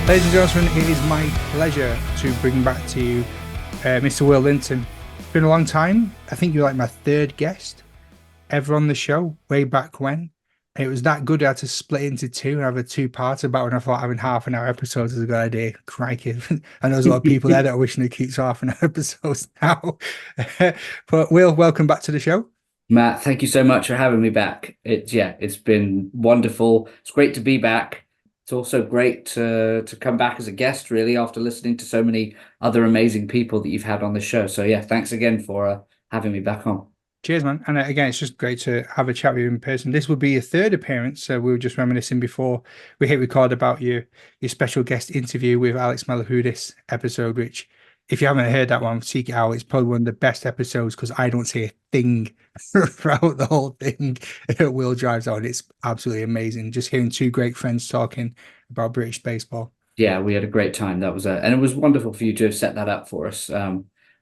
Ladies and gentlemen, it is my pleasure to bring back to you Mr. Will Lintern. It's been a long time. I think you're like my third guest ever on the show, way back when. And it was that good I had to split into two and have a two-part about it. And I thought having half an hour episodes is a good idea. Crikey. I know there's a lot of people there that are wishing they keep half an hour episodes now. But Will, welcome back to the show. Matt, thank you so much for having me back. It's been wonderful. It's great to be back. It's also great to come back as a guest, really, after listening to so many other amazing people that you've had on the show. So yeah, thanks again for having me back on. Cheers, man. And again, it's just great to have a chat with you in person. This will be your third appearance. So we were just reminiscing before we hit record about your special guest interview with Alex Malahudis episode, which if you haven't heard that one, seek it out. It's probably one of the best episodes because I don't say a thing throughout the whole thing. Will drives on. It's absolutely amazing. Just hearing two great friends talking about British baseball. Yeah, we had a great time. And it was wonderful for you to have set that up for us,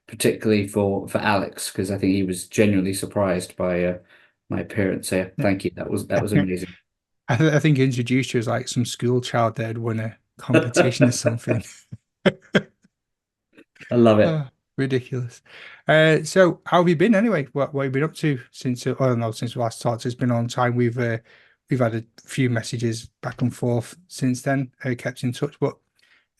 particularly for Alex, because I think he was genuinely surprised by my appearance. So yeah, thank you. That was amazing. I think he introduced you as like some school child that had won a competition or something. I love it. Oh, ridiculous. So how have you been anyway? What have you been up to since? I don't know, since we last talked. It's been a long time. We've had a few messages back and forth since then. Kept in touch. But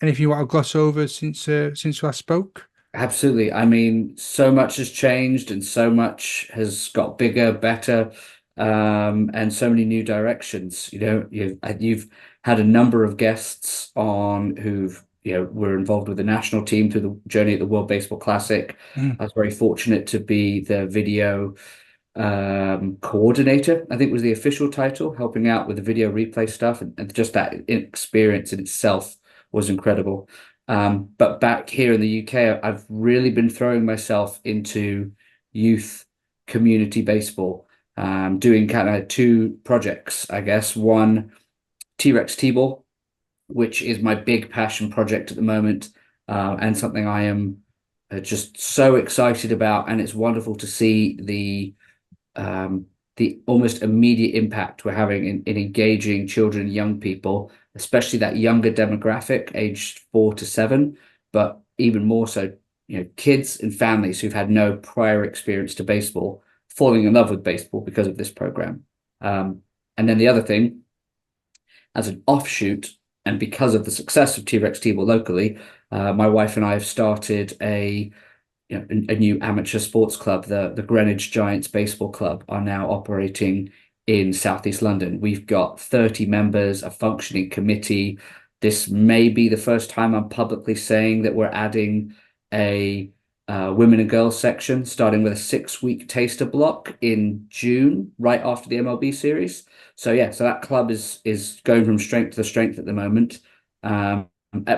anything you want to gloss over since we last spoke? Absolutely. I mean, so much has changed and so much has got bigger, better, and so many new directions. You've had a number of guests on who've, were involved with the national team through the journey at the World Baseball Classic. Mm. I was very fortunate to be the video coordinator, I think was the official title, helping out with the video replay stuff, and just that experience in itself was incredible. But back here in the UK, I've really been throwing myself into youth community baseball, doing kind of two projects, I guess. One, T-Rex T-ball, which is my big passion project at the moment, and something I am just so excited about. And it's wonderful to see the almost immediate impact we're having in engaging children and young people, especially that younger demographic, aged 4 to 7, but even more so, kids and families who've had no prior experience to baseball, falling in love with baseball because of this program. And then the other thing, as an offshoot, and because of the success of T-Rex T-ball locally, my wife and I have started a new amateur sports club. The Greenwich Giants baseball club are now operating in Southeast London. We've got 30 members, a functioning committee. This may be the first time I'm publicly saying that we're adding a women and girls section, starting with a 6-week taster block in June, right after the MLB series. So that club is going from strength to strength at the moment.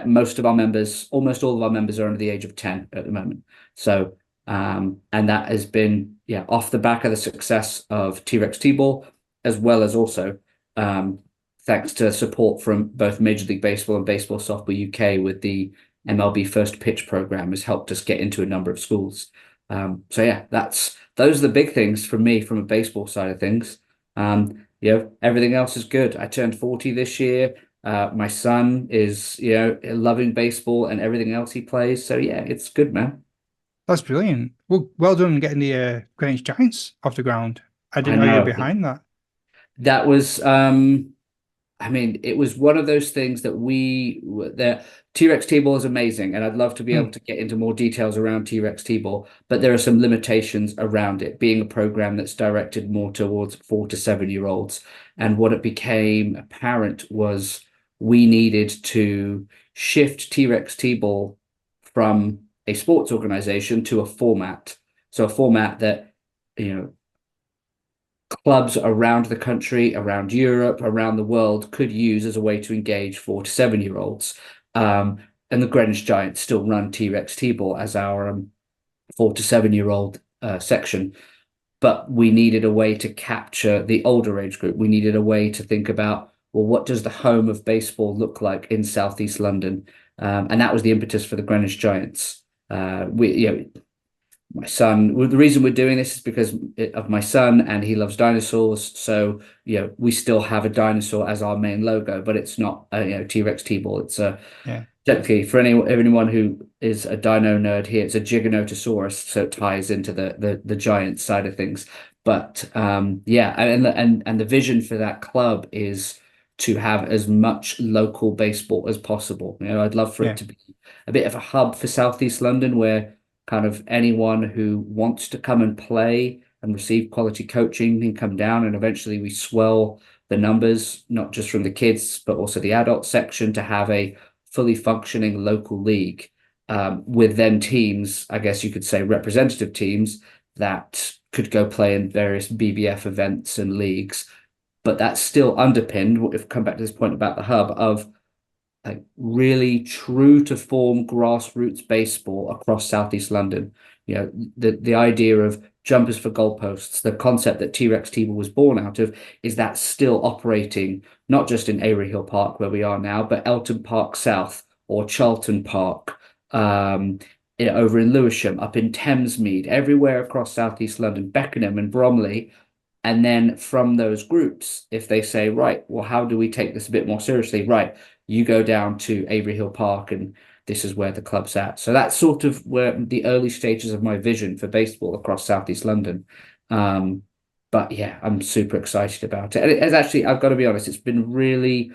Most of our members, almost all of our members, are under the age of 10 at the moment. So, and that has been, off the back of the success of T-Rex T-ball, as well as also thanks to support from both Major League Baseball and Baseball Softball UK with the MLB First Pitch program has helped us get into a number of schools. Those are the big things for me from a baseball side of things. Everything else is good. I turned 40 this year. My son is, loving baseball and everything else he plays. So yeah, it's good, man. That's brilliant. Well done getting the Greenwich Giants off the ground. I I didn't know you were know. behind that. That was, I mean, it was one of those things that the T-Rex T-ball is amazing, and I'd love to be able Mm. to get into more details around T-Rex T-ball, but there are some limitations around it being a program that's directed more towards 4 to 7 year olds. And what it became apparent was we needed to shift T-Rex T-ball from a sports organization to a format. So a format that, clubs around the country, around Europe, around the world could use as a way to engage 4 to 7 year olds. And the Greenwich Giants still run T-Rex T-ball as our 4 to 7 year old section. But we needed a way to capture the older age group. We needed a way to think about, well, what does the home of baseball look like in Southeast London? And that was the impetus for the Greenwich Giants. my son. Well, the reason we're doing this is because of my son, and he loves dinosaurs. So, we still have a dinosaur as our main logo, but it's not a, T-Rex T-ball. It's a Yeah. technically, for anyone who is a dino nerd here, it's a Giganotosaurus, so it ties into the giant side of things. But yeah, and the vision for that club is to have as much local baseball as possible. I'd love for it Yeah. to be a bit of a hub for Southeast London, where kind of anyone who wants to come and play and receive quality coaching can come down, and eventually we swell the numbers, not just from the kids, but also the adult section, to have a fully functioning local league, with then teams, I guess you could say representative teams, that could go play in various BBF events and leagues. But that's still underpinned, if come back to this point about the hub, of like really true to form grassroots baseball across Southeast London. The idea of jumpers for goalposts, the concept that T-Rex T-ball was born out of, is that still operating not just in Avery Hill Park where we are now, but Elton Park South or Charlton Park, over in Lewisham, up in Thamesmead, everywhere across Southeast London, Beckenham and Bromley. And then from those groups, if they say, right, well, how do we take this a bit more seriously? Right, you go down to Avery Hill Park, and this is where the club's at. So that's sort of where the early stages of my vision for baseball across Southeast London. But yeah, I'm super excited about it. And it's actually, I've got to be honest, it's been really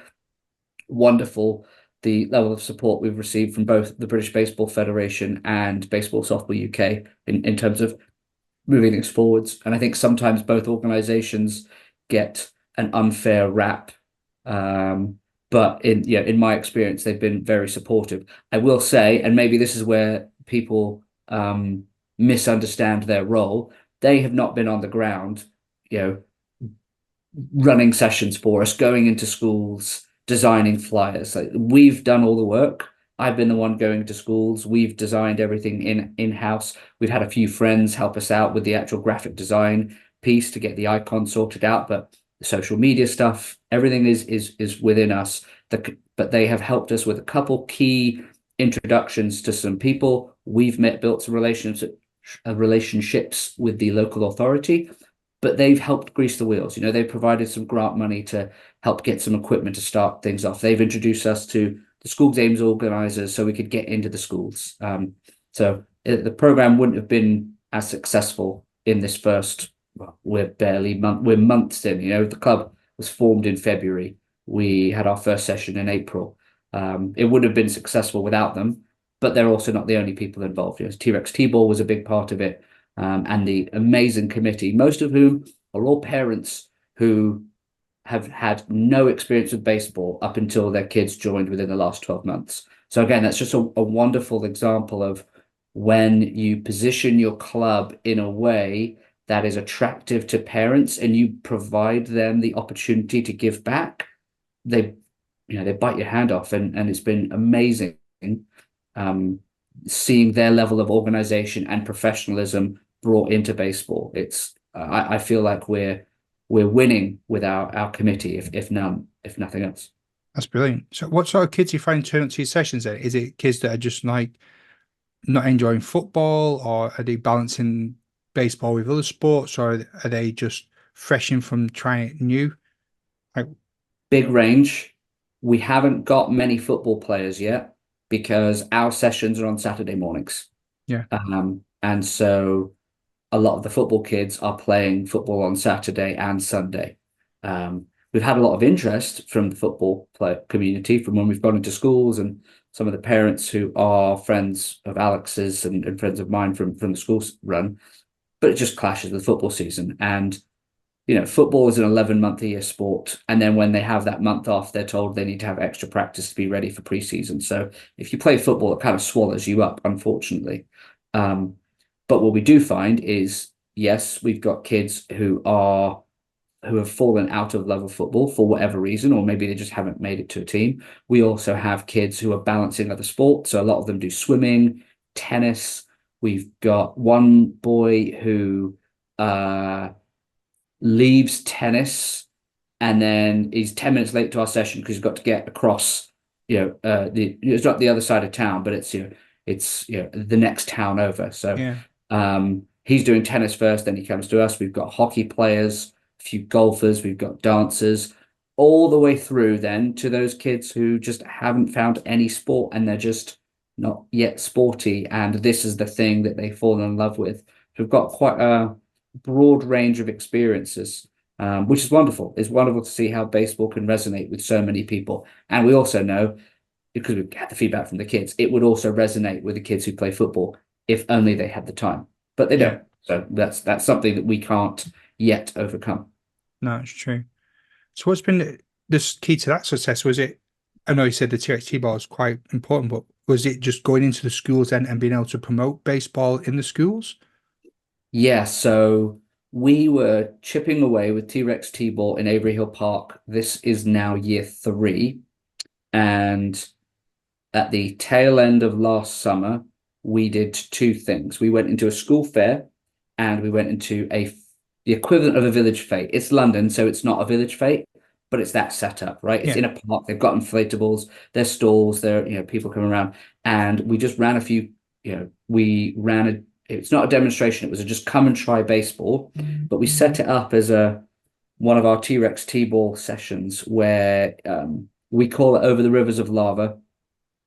wonderful, the level of support we've received from both the British Baseball Federation and Baseball Softball UK in terms of moving things forwards. And I think sometimes both organizations get an unfair rap. But in my experience, they've been very supportive. I will say, and maybe this is where people misunderstand their role, they have not been on the ground, running sessions for us, going into schools, designing flyers. Like, we've done all the work. I've been the one going to schools. We've designed everything in-house. We've had a few friends help us out with the actual graphic design piece to get the icon sorted out, but the social media stuff, everything is within us. But they have helped us with a couple key introductions to some people. We've built some relationships with the local authority, but they've helped grease the wheels. They've provided some grant money to help get some equipment to start things off. They've introduced us to the school games organizers so we could get into the schools. So the program wouldn't have been as successful in this first, well, we're months in. The club was formed in February. We had our first session in April. It would have been successful without them, but they're also not the only people involved. T-Rex T-ball was a big part of it, and the amazing committee, most of whom are all parents who have had no experience with baseball up until their kids joined within the last 12 months. So again, that's just a wonderful example of when you position your club in a way that is attractive to parents and you provide them the opportunity to give back, they bite your hand off, and it's been amazing seeing their level of organization and professionalism brought into baseball. I feel like we're winning with our committee, if nothing else. That's brilliant. So what sort of kids do you find turn up to your sessions then? Is it kids that are just like not enjoying football, or are they balancing baseball with other sports, or are they just fresh in from trying it new? Like, Big range. We haven't got many football players yet because our sessions are on Saturday mornings. yeah, And so a lot of the football kids are playing football on Saturday and Sunday. We've had a lot of interest from the football community from when we've gone into schools, and some of the parents who are friends of Alex's and friends of mine from the school run, but it just clashes with football season. And football is an 11-month-a-year sport, and then when they have that month off, they're told they need to have extra practice to be ready for preseason. So if you play football, it kind of swallows you up, unfortunately. But what we do find is, yes, we've got kids who have fallen out of love of football for whatever reason, or maybe they just haven't made it to a team. We also have kids who are balancing other sports. So a lot of them do swimming, tennis. We've got one boy who leaves tennis, and then he's 10 minutes late to our session because he's got to get across, it's not the other side of town, but it's the next town over. So yeah, He's doing tennis first, then he comes to us. We've got hockey players, a few golfers, we've got dancers, all the way through then to those kids who just haven't found any sport and they're just not yet sporty. And this is the thing that they fall in love with. So we've got quite a broad range of experiences, which is wonderful. It's wonderful to see how baseball can resonate with so many people. And we also know, because we've had the feedback from the kids, it would also resonate with the kids who play football if only they had the time. But they Yeah, don't. So that's something that we can't yet overcome. no, it's true. So what's been the key to that success? Was it, I know you said the TXT ball is quite important, but was it just going into the schools and being able to promote baseball in the schools? Yeah, so we were chipping away with T-Rex T-ball in Avery Hill Park. This is now year 3. And at the tail end of last summer, we did 2 things. We went into a school fair and we went into the equivalent of a village fete. It's London, so it's not a village fete, but it's that setup, right? It's Yeah, in a park. They've got inflatables, there's stalls, there, people coming around. And we just ran a few, we ran it's not a demonstration, it was a just come and try baseball, but we set it up as one of our T-Rex T-ball sessions where we call it Over the Rivers of Lava.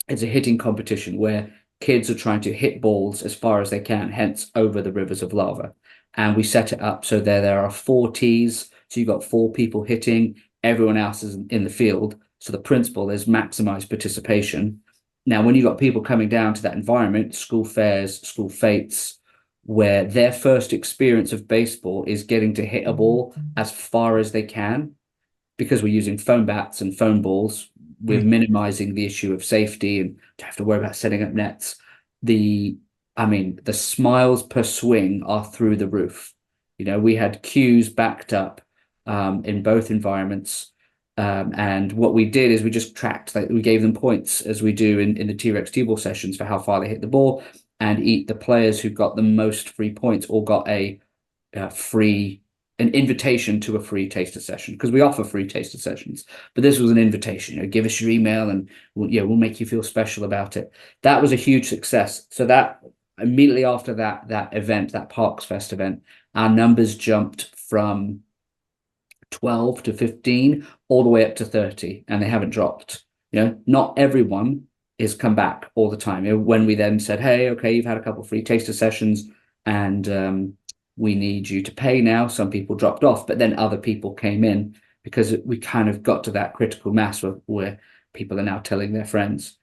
It's a hitting competition where kids are trying to hit balls as far as they can, hence Over the Rivers of Lava. And we set it up so there are 4 tees, so you've got 4 people hitting, everyone else is in the field. So the principle is maximize participation. Now, when you've got people coming down to that environment, school fairs, school fetes, where their first experience of baseball is getting to hit a ball as far as they can, because we're using foam bats and foam balls, we're mm, minimizing the issue of safety and don't have to worry about setting up nets. The smiles per swing are through the roof. We had queues backed up in both environments. And what we did is we just tracked, like we gave them points as we do in the T-Rex T-ball sessions for how far they hit the ball, and the players who got the most free points all got an invitation to a free taster session, because we offer free taster sessions, but this was an invitation. Give us your email and we'll make you feel special about it. That was a huge success. So that immediately after that event, that Parks Fest event, our numbers jumped from 12 to 15 all the way up to 30, and they haven't dropped. Not everyone is come back all the time. When we then said, hey, okay, you've had a couple of free taster sessions and we need you to pay now, some people dropped off, but then other people came in because we kind of got to that critical mass where people are now telling their friends.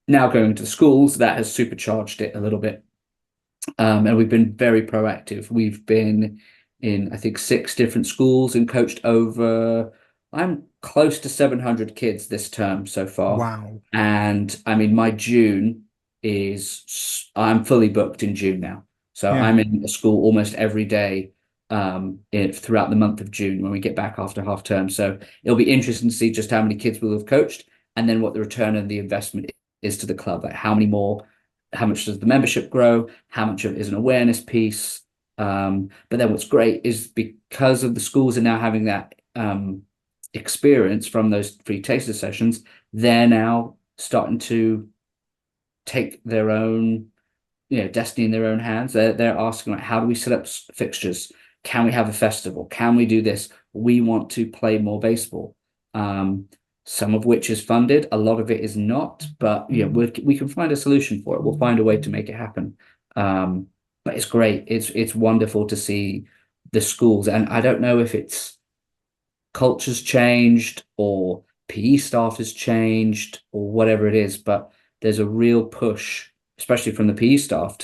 Now going to schools, that has supercharged it a little bit. And we've been very proactive. We've been in, I think, 6 different schools and coached I'm close to 700 kids this term so far. wow. And I mean, I'm fully booked in June now. So Yeah, I'm in a school almost every day throughout the month of June when we get back after half term. So it'll be interesting to see just how many kids we'll have coached and then what the return on the investment is to the club. Like how much does the membership grow? How much of it is an awareness piece? But then what's great is because of the schools are now having that experience from those free taster sessions, they're now starting to take their own destiny in their own hands. They're asking, like, how do we set up fixtures? Can we have a festival? Can we do this? We want to play more baseball. Some of which is funded, a lot of it is not, but we can find a solution for it. We'll find a way to make it happen. But it's great. It's wonderful to see the schools, and I don't know if it's culture's changed or PE staff has changed or whatever it is, but there's a real push, especially from the PE staff,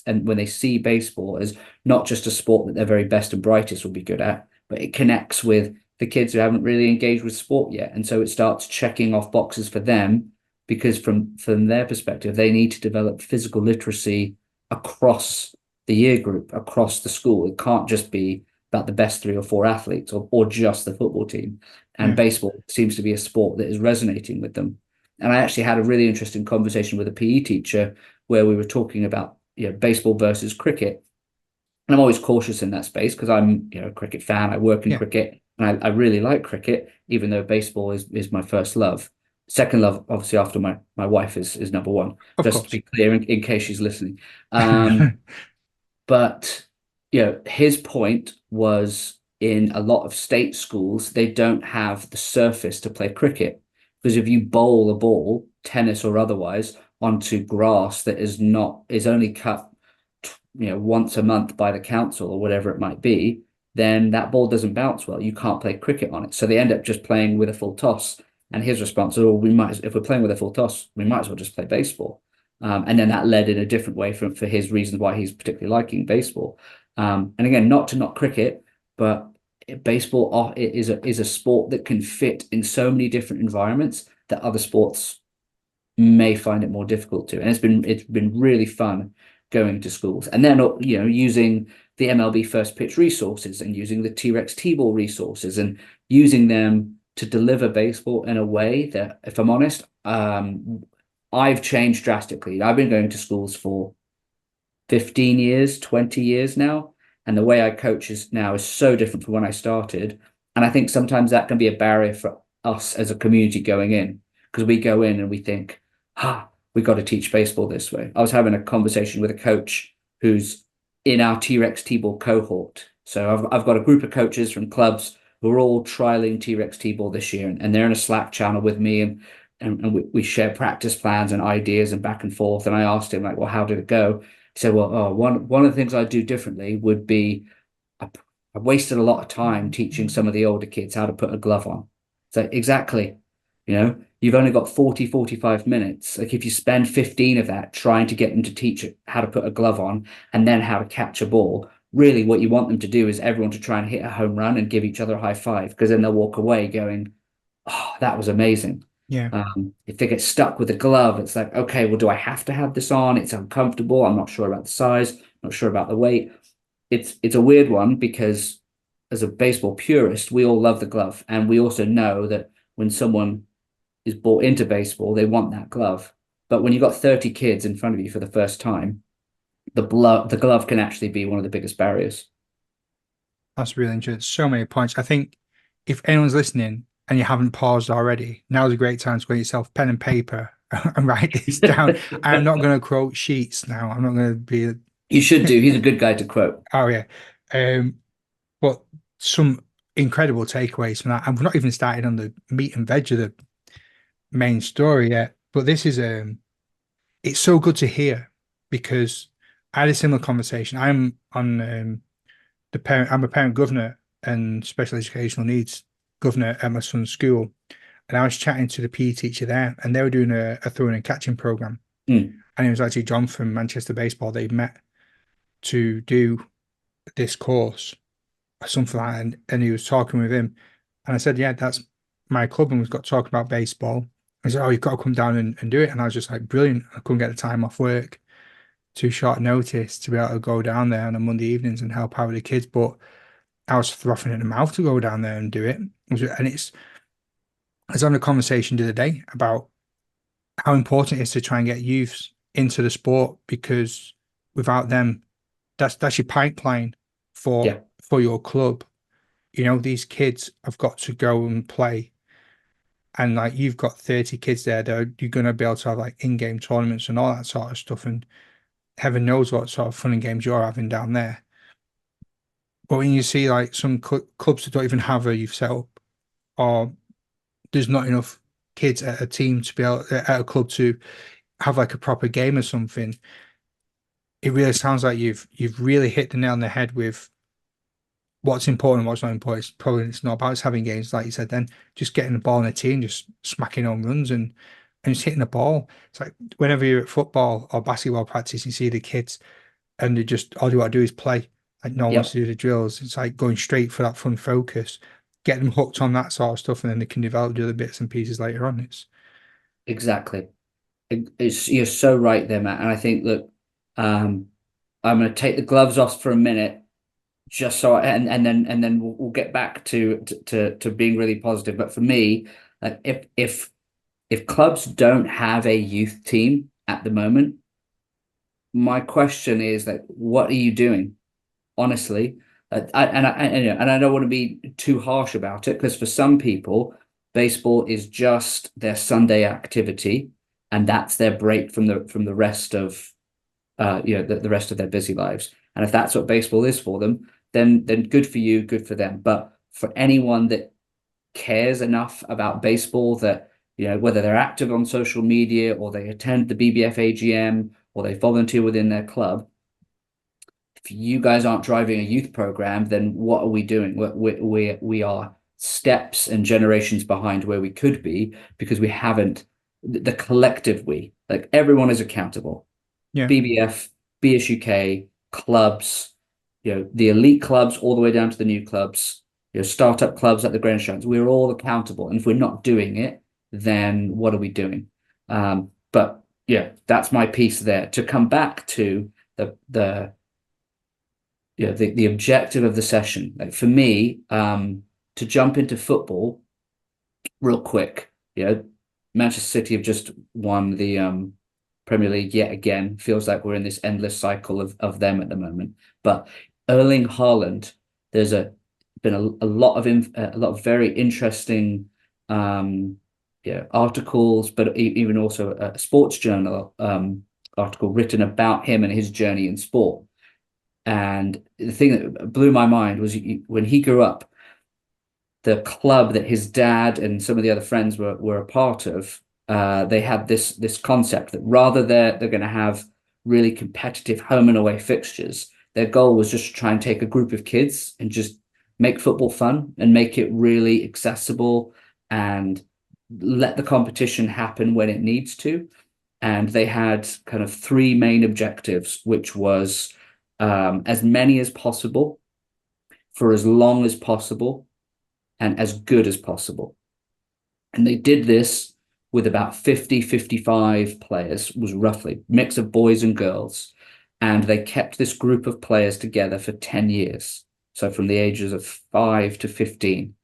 and when they see baseball as not just a sport that their very best and brightest will be good at, but it connects with the kids who haven't really engaged with sport yet. And so it starts checking off boxes for them, because from their perspective, they need to develop physical literacy across the year group, across the school. It can't just be about the best 3 or 4 athletes or just the football team. And yeah, baseball seems to be a sport that is resonating with them. And I actually had a really interesting conversation with a PE teacher where we were talking about baseball versus cricket. And I'm always cautious in that space because I'm a cricket fan. I work in yeah. cricket and I really like cricket, even though baseball is my first love. Second love, obviously, after my wife is number one, Of just to course. be clear in case she's listening. Um, But his point was in a lot of state schools, they don't have the surface to play cricket. Because if you bowl a ball, tennis or otherwise, onto grass that is only cut, once a month by the council or whatever it might be, then that ball doesn't bounce well. You can't play cricket on it. So they end up just playing with a full toss. And his response was, well, if we're playing with a full toss, we might as well just play baseball. And then that led in a different way for his reasons why he's particularly liking baseball. And again, not to knock cricket, but baseball is a sport that can fit in so many different environments that other sports may find it more difficult to. And it's been really fun going to schools, and then using the MLB first pitch resources and using the T-Rex T-ball resources and using them to deliver baseball in a way that, if I'm honest, I've changed drastically. I've been going to schools for 15 years, 20 years now. And the way I coach now is so different from when I started. And I think sometimes that can be a barrier for us as a community going in, because we go in and we think, we got to teach baseball this way. I was having a conversation with a coach who's in our T-Rex T-ball cohort. So I've got a group of coaches from clubs who are all trialing T-Rex T-ball this year, and they're in a Slack channel with me, and we share practice plans and ideas and back and forth. And I asked him, like, well, how did it go? He said, well, one of the things I do differently would be I wasted a lot of time teaching some of the older kids how to put a glove on. So exactly, you've only got 40, 45 minutes. Like if you spend 15 of that trying to get them to teach how to put a glove on and then how to catch a ball, really what you want them to do is everyone to try and hit a home run and give each other a high five, because then they'll walk away going, oh, that was amazing. Yeah. If they get stuck with a glove, it's like, okay, well, do I have to have this on? It's uncomfortable. I'm not sure about the size, not sure about the weight. It's a weird one, because as a baseball purist, we all love the glove. And we also know that when someone is brought into baseball, they want that glove. But when you've got 30 kids in front of you for the first time, the glove can actually be one of the biggest barriers. That's really interesting. So many points. I think if anyone's listening and you haven't paused already, now's a great time to get yourself pen and paper and write this down. I'm not going to quote sheets now. I'm not going to be. You should do. He's a good guy to quote. Oh yeah. But some incredible takeaways from that. And we've not even started on the meat and veg of the main story yet. But this is it's so good to hear, because I had a similar conversation. I'm on I'm a parent governor and special educational needs governor at my son's school. And I was chatting to the PE teacher there, and they were doing a throwing and catching program. And it was actually John from Manchester Baseball they met to do this course or something like that. And he was talking with him. And I said, yeah, that's my club. And we've got to talk about baseball. He said, oh, you've got to come down and do it. And I was just like, brilliant. I couldn't get the time off work. Too short notice to be able to go down there on a Monday evenings and help out with the kids. But I was frothing at the mouth to go down there and do it. And I was having a conversation the other day about how important it is to try and get youths into the sport, because without them, that's your pipeline for your club. These kids have got to go and play. And like you've got 30 kids there that you're going to be able to have like in-game tournaments and all that sort of stuff. And heaven knows what sort of fun and games you're having down there. But when you see like some clubs that don't even have a youth set up, or there's not enough kids at a team to be able at a club to have like a proper game or something, it really sounds like you've really hit the nail on the head with what's important and what's not important. It's not about having games, like you said, then just getting the ball in a team, just smacking home runs and just hitting the ball. It's like whenever you're at football or basketball practice, you see the kids and they just all you want to do is play. Like no one wants to do the drills. It's like going straight for that fun focus, get them hooked on that sort of stuff, and then they can develop the other bits and pieces later on. It's exactly. You're so right there, Matt. And I think that I'm going to take the gloves off for a minute, just so and then we'll get back to being really positive. But for me, like if clubs don't have a youth team at the moment, my question is like, what are you doing? Honestly, and I don't want to be too harsh about it, because for some people, baseball is just their Sunday activity, and that's their break from the rest of the rest of their busy lives. And if that's what baseball is for them, then good for you, good for them. But for anyone that cares enough about baseball that, whether they're active on social media or they attend the BBF AGM or they volunteer within their club, if you guys aren't driving a youth program, then what are we doing? We are steps and generations behind where we could be because we haven't the collective like everyone is accountable. Yeah. BBF, BSUK, clubs, the elite clubs all the way down to the new clubs, startup clubs like the Greenwich Giants. We're all accountable. And if we're not doing it, then what are we doing? But yeah, that's my piece there. To come back to the objective of the session, like for me, to jump into football real quick, Manchester City have just won the Premier League yet again. Feels like we're in this endless cycle of them at the moment. But Erling Haaland, there's been a lot of very interesting articles, but even also a sports journal article written about him and his journey in sport. And the thing that blew my mind was when he grew up, the club that his dad and some of the other friends were a part of, they had this concept that rather they're going to have really competitive home and away fixtures, their goal was just to try and take a group of kids and just make football fun and make it really accessible and let the competition happen when it needs to. And they had kind of three main objectives, which was as many as possible, for as long as possible, and as good as possible. And they did this with about 55 players, was roughly mix of boys and girls. And they kept this group of players together for 10 years. So from the ages of 5 to 15.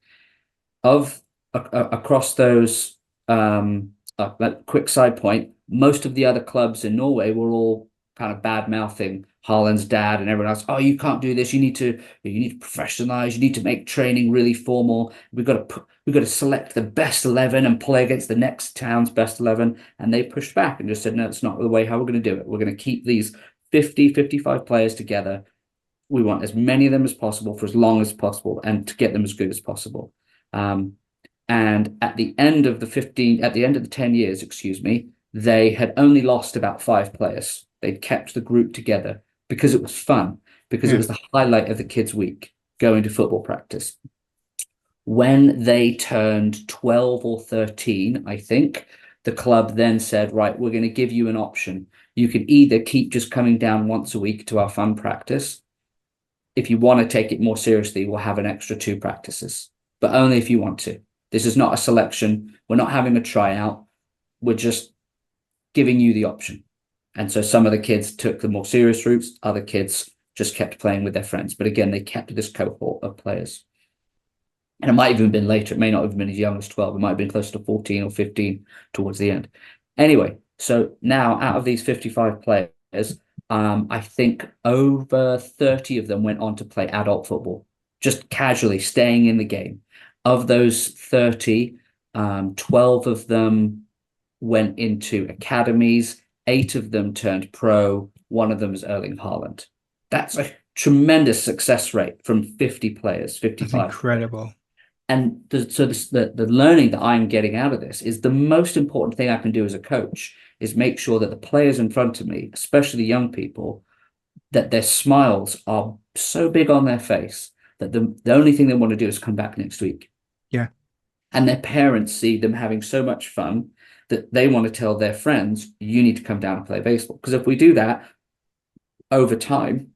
Across those, quick side point, most of the other clubs in Norway were all kind of bad mouthing Haaland's dad and everyone else. Oh, you can't do this. You need to professionalize. You need to make training really formal. We've got to select the best 11 and play against the next town's best 11. And they pushed back and just said, no, it's not the way how we're going to do it. We're going to keep these 55 players together. We want as many of them as possible for as long as possible and to get them as good as possible. And at the end of the 10 years, they had only lost about 5 players. They'd kept the group together because it was fun, because it was the highlight of the kids' week, going to football practice. When they turned 12 or 13, I think, the club then said, right, we're going to give you an option. You can either keep just coming down once a week to our fun practice. If you want to take it more seriously, we'll have an extra 2 practices, but only if you want to. This is not a selection. We're not having a tryout. We're just giving you the option. And so some of the kids took the more serious routes. Other kids just kept playing with their friends. But again, they kept this cohort of players. And it might have even been later. It may not have been as young as 12. It might have been close to 14 or 15 towards the end. Anyway, so now out of these 55 players, I think over 30 of them went on to play adult football, just casually staying in the game. Of those 30, 12 of them went into academies, 8 of them turned pro, 1 of them is Erling Haaland. That's a tremendous success rate from 50 players, 55. That's incredible. And the learning that I'm getting out of this is the most important thing I can do as a coach is make sure that the players in front of me, especially young people, that their smiles are so big on their face that the only thing they want to do is come back next week. Yeah. And their parents see them having so much fun that they want to tell their friends, you need to come down and play baseball. Because if we do that over time,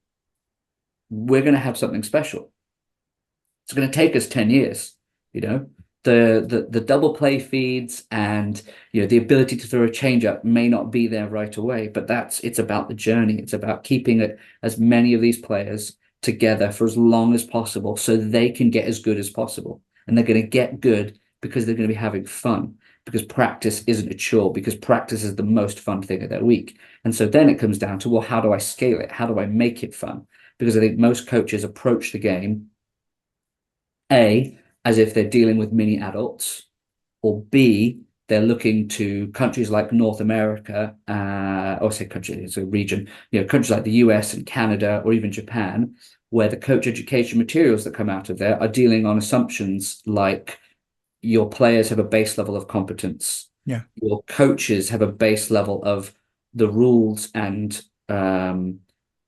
we're going to have something special. It's going to take us 10 years, the double play feeds and the ability to throw a changeup may not be there right away, but it's about the journey. It's about keeping it as many of these players together for as long as possible so they can get as good as possible. And they're going to get good because they're going to be having fun, because practice isn't a chore, because practice is the most fun thing of their week. And so then it comes down to, well, how do I scale it? How do I make it fun? Because I think most coaches approach the game A, as if they're dealing with mini adults, or B, they're looking to countries like North America, or say country, it's a region, countries like the US and Canada, or even Japan, where the coach education materials that come out of there are dealing on assumptions like your players have a base level of competence. Yeah. Your coaches have a base level of the rules and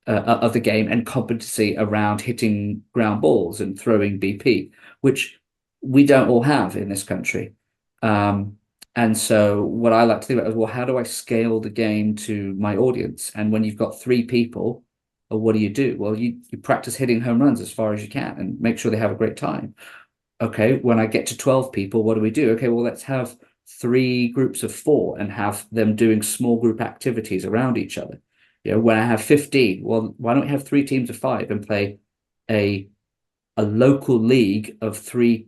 of the game and competency around hitting ground balls and throwing BP, which we don't all have in this country. And so what I like to think about is, well, how do I scale the game to my audience? And when you've got 3 people, well, what do? Well, you practice hitting home runs as far as you can and make sure they have a great time. Okay, when I get to 12 people, what do? Okay, well, let's have 3 groups of 4 and have them doing small group activities around each other. When I have 15, well, why don't we have 3 teams of 5 and play a local league of 3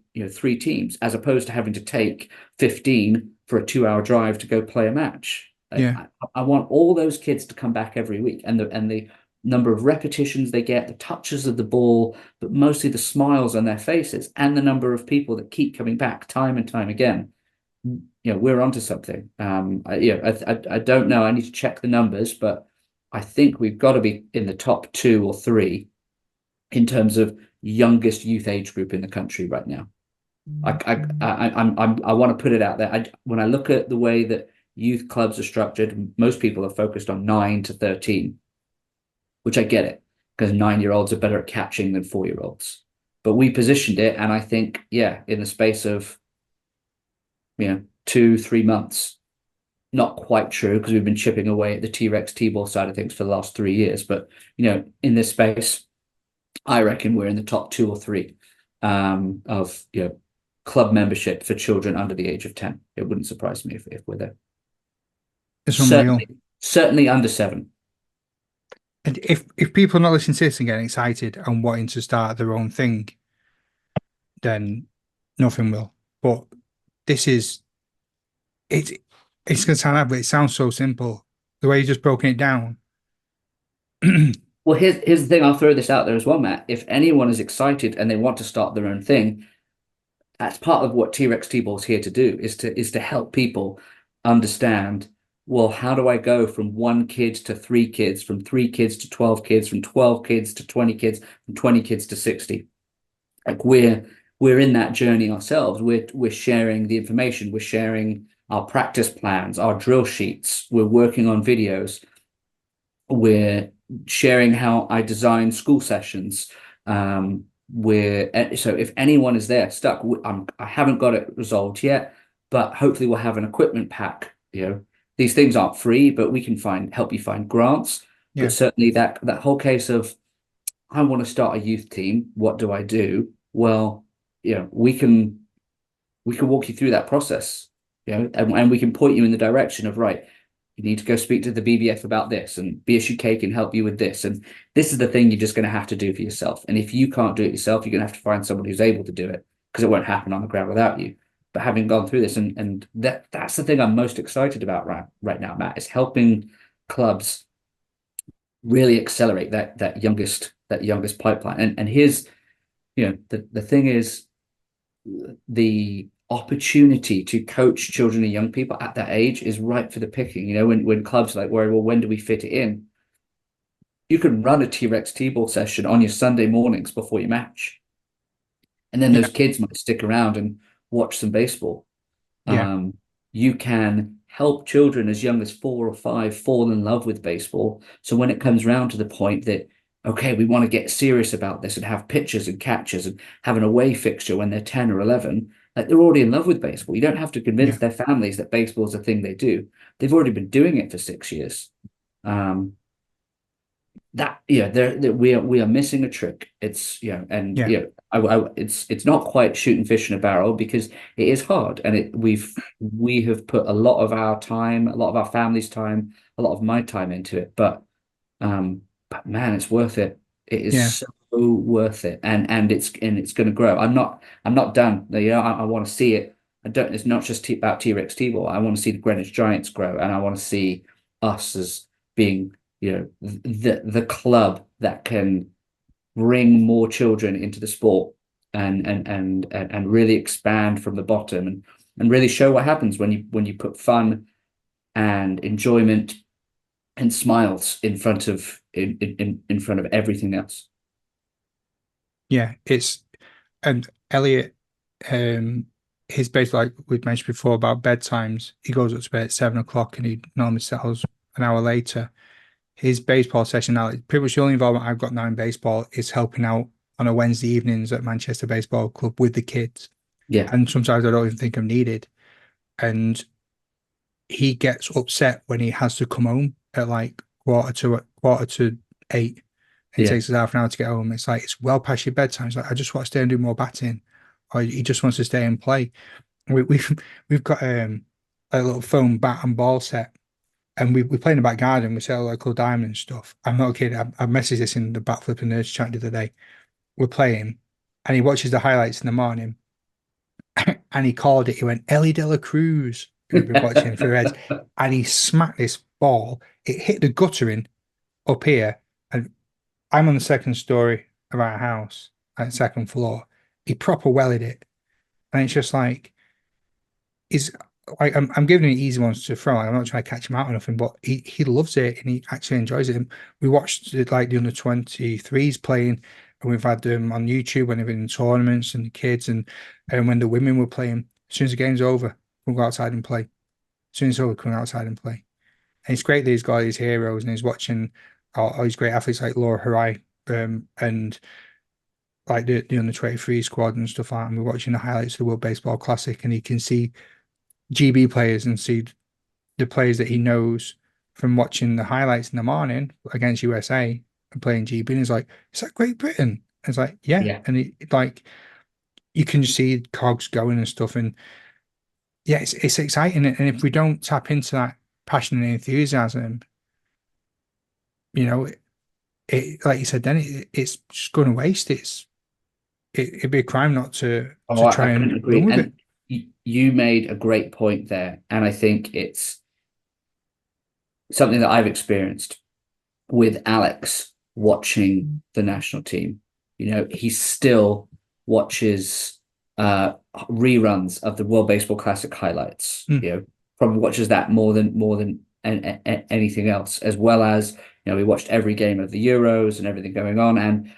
teams, as opposed to having to take 15 for a 2-hour drive to go play a match. Yeah. I want all those kids to come back every week, and the number of repetitions they get, the touches of the ball, but mostly the smiles on their faces, and the number of people that keep coming back time and time again. We're onto something. I don't know. I need to check the numbers, but I think we've got to be in the top 2 or 3 in terms of youngest youth age group in the country right now. I want to put it out there. When I look at the way that youth clubs are structured, most people are focused on 9 to 13, which I get it, because 9-year-olds are better at catching than 4-year-olds. But we positioned it, and I think, in the space of 2-3 months, not quite true, because we've been chipping away at the T-Rex T-ball side of things for the last 3 years. But in this space, I reckon we're in the top 2 or 3 of club membership for children under the age of 10. It wouldn't surprise me if we're there. It's unreal. Certainly under 7. And if people are not listening to this and getting excited and wanting to start their own thing, then nothing will. But this is it's going to sound bad, but it sounds so simple. The way you just broken it down. Well, here's the thing. I'll throw this out there as well, Matt. If anyone is excited and they want to start their own thing, that's part of what T-Rex T-Ball is here to do, is to help people understand, well, how do I go from 1 kid to 3 kids, from 3 kids to 12 kids, from 12 kids to 20 kids, from 20 kids to 60? Like we're in that journey ourselves. We're sharing the information. We're sharing our practice plans, our drill sheets. We're working on videos. We're sharing how I design school sessions. So if anyone is there stuck, I haven't got it resolved yet, but hopefully we'll have an equipment pack. These things aren't free, but we can help you find grants. Yeah. But certainly that whole case of, I want to start a youth team, what do I do? Well, we can walk you through that process, and we can point you in the direction of, right, you need to go speak to the BBF about this, and BSUK can help you with this. And this is the thing you're just going to have to do for yourself. And if you can't do it yourself, you're going to have to find someone who's able to do it, because it won't happen on the ground without you. But having gone through this, and that's the thing I'm most excited about right now, Matt, is helping clubs really accelerate that youngest pipeline. And here's, the thing is, the opportunity to coach children and young people at that age is ripe for the picking. When clubs worry, well, when do we fit it in? You can run a T-Rex T-ball session on your Sunday mornings before your match, and then those kids might stick around and watch some baseball. Yeah. You can help children as young as 4 or 5 fall in love with baseball. So when it comes around to the point that, okay, we want to get serious about this and have pitchers and catchers and have an away fixture when they're 10 or 11, they're already in love with baseball. You don't have to convince their families that baseball is a thing they do. They've already been doing it for 6 years. We are missing a trick. It's it's not quite shooting fish in a barrel, because it is hard, and we have put a lot of our time, a lot of our family's time, a lot of my time into it. But man, it's worth it. It is so worth it, and it's going to grow. I'm not done. I want to see it. It's not just about T-Rex T-ball. I want to see the Greenwich Giants grow, and I want to see us as being the club that can bring more children into the sport and really expand from the bottom. And and really show what happens when you put fun and enjoyment and smiles in front of in front of everything else. Yeah, and Elliot, his base like we've mentioned before about bedtimes. He goes up to bed at 7 o'clock and he normally settles an hour later. His baseball session now, pretty much the only involvement I've got now in baseball is helping out on a Wednesday evenings at Manchester Baseball Club with the kids. Yeah, And sometimes I don't even think I'm needed. And he gets upset when he has to come home at like quarter to 8. It yeah, takes us half an hour to get home. It's like it's well past your bedtime. It's like I just want to stay and do more batting, or he just wants to stay and play. We've got a little foam bat and ball set, and we play in the back garden. We sell local diamond and stuff. I'm not kidding. I messaged this in the bat flip and nerds chat the other day. We're playing, and he watches the highlights in the morning, and he called it. He went Ellie De La Cruz, who'd been watching for Reds, and he smacked this ball. It hit the guttering up here, and I'm on the second story of our house, at second floor. He proper wellied it, and it's just like is like I'm giving him easy ones to throw. Like, I'm not trying to catch him out or nothing, but he loves it and he actually enjoys it. And we watched it like the under 23s playing, and we've had them on YouTube when they've been in tournaments and the kids and when the women were playing. As soon as the game's over, we'll go outside and play. As soon as it's over, come outside and play. And it's great that he's got these heroes and he's watching all these great athletes like Laura Harai, and like the under 23 squad and stuff like that. And we're watching the highlights of the World Baseball Classic, and he can see GB players and see the players that he knows from watching the highlights in the morning against USA and playing GB. And he's like, is that Great Britain? And it's like, yeah. yeah. And like you can just see cogs going and stuff. And yeah, it's exciting. And if we don't tap into that passion and enthusiasm, you know, like you said, then it's just going to waste. It'd be a crime not Oh, to I try couldn't and run agree. with it. And you made a great point there, and I think it's something that I've experienced with Alex watching the national team. You know, he still watches reruns of the World Baseball Classic highlights. Mm, You know, probably watches that more than anything else, as well as we watched every game of the Euros and everything going on, and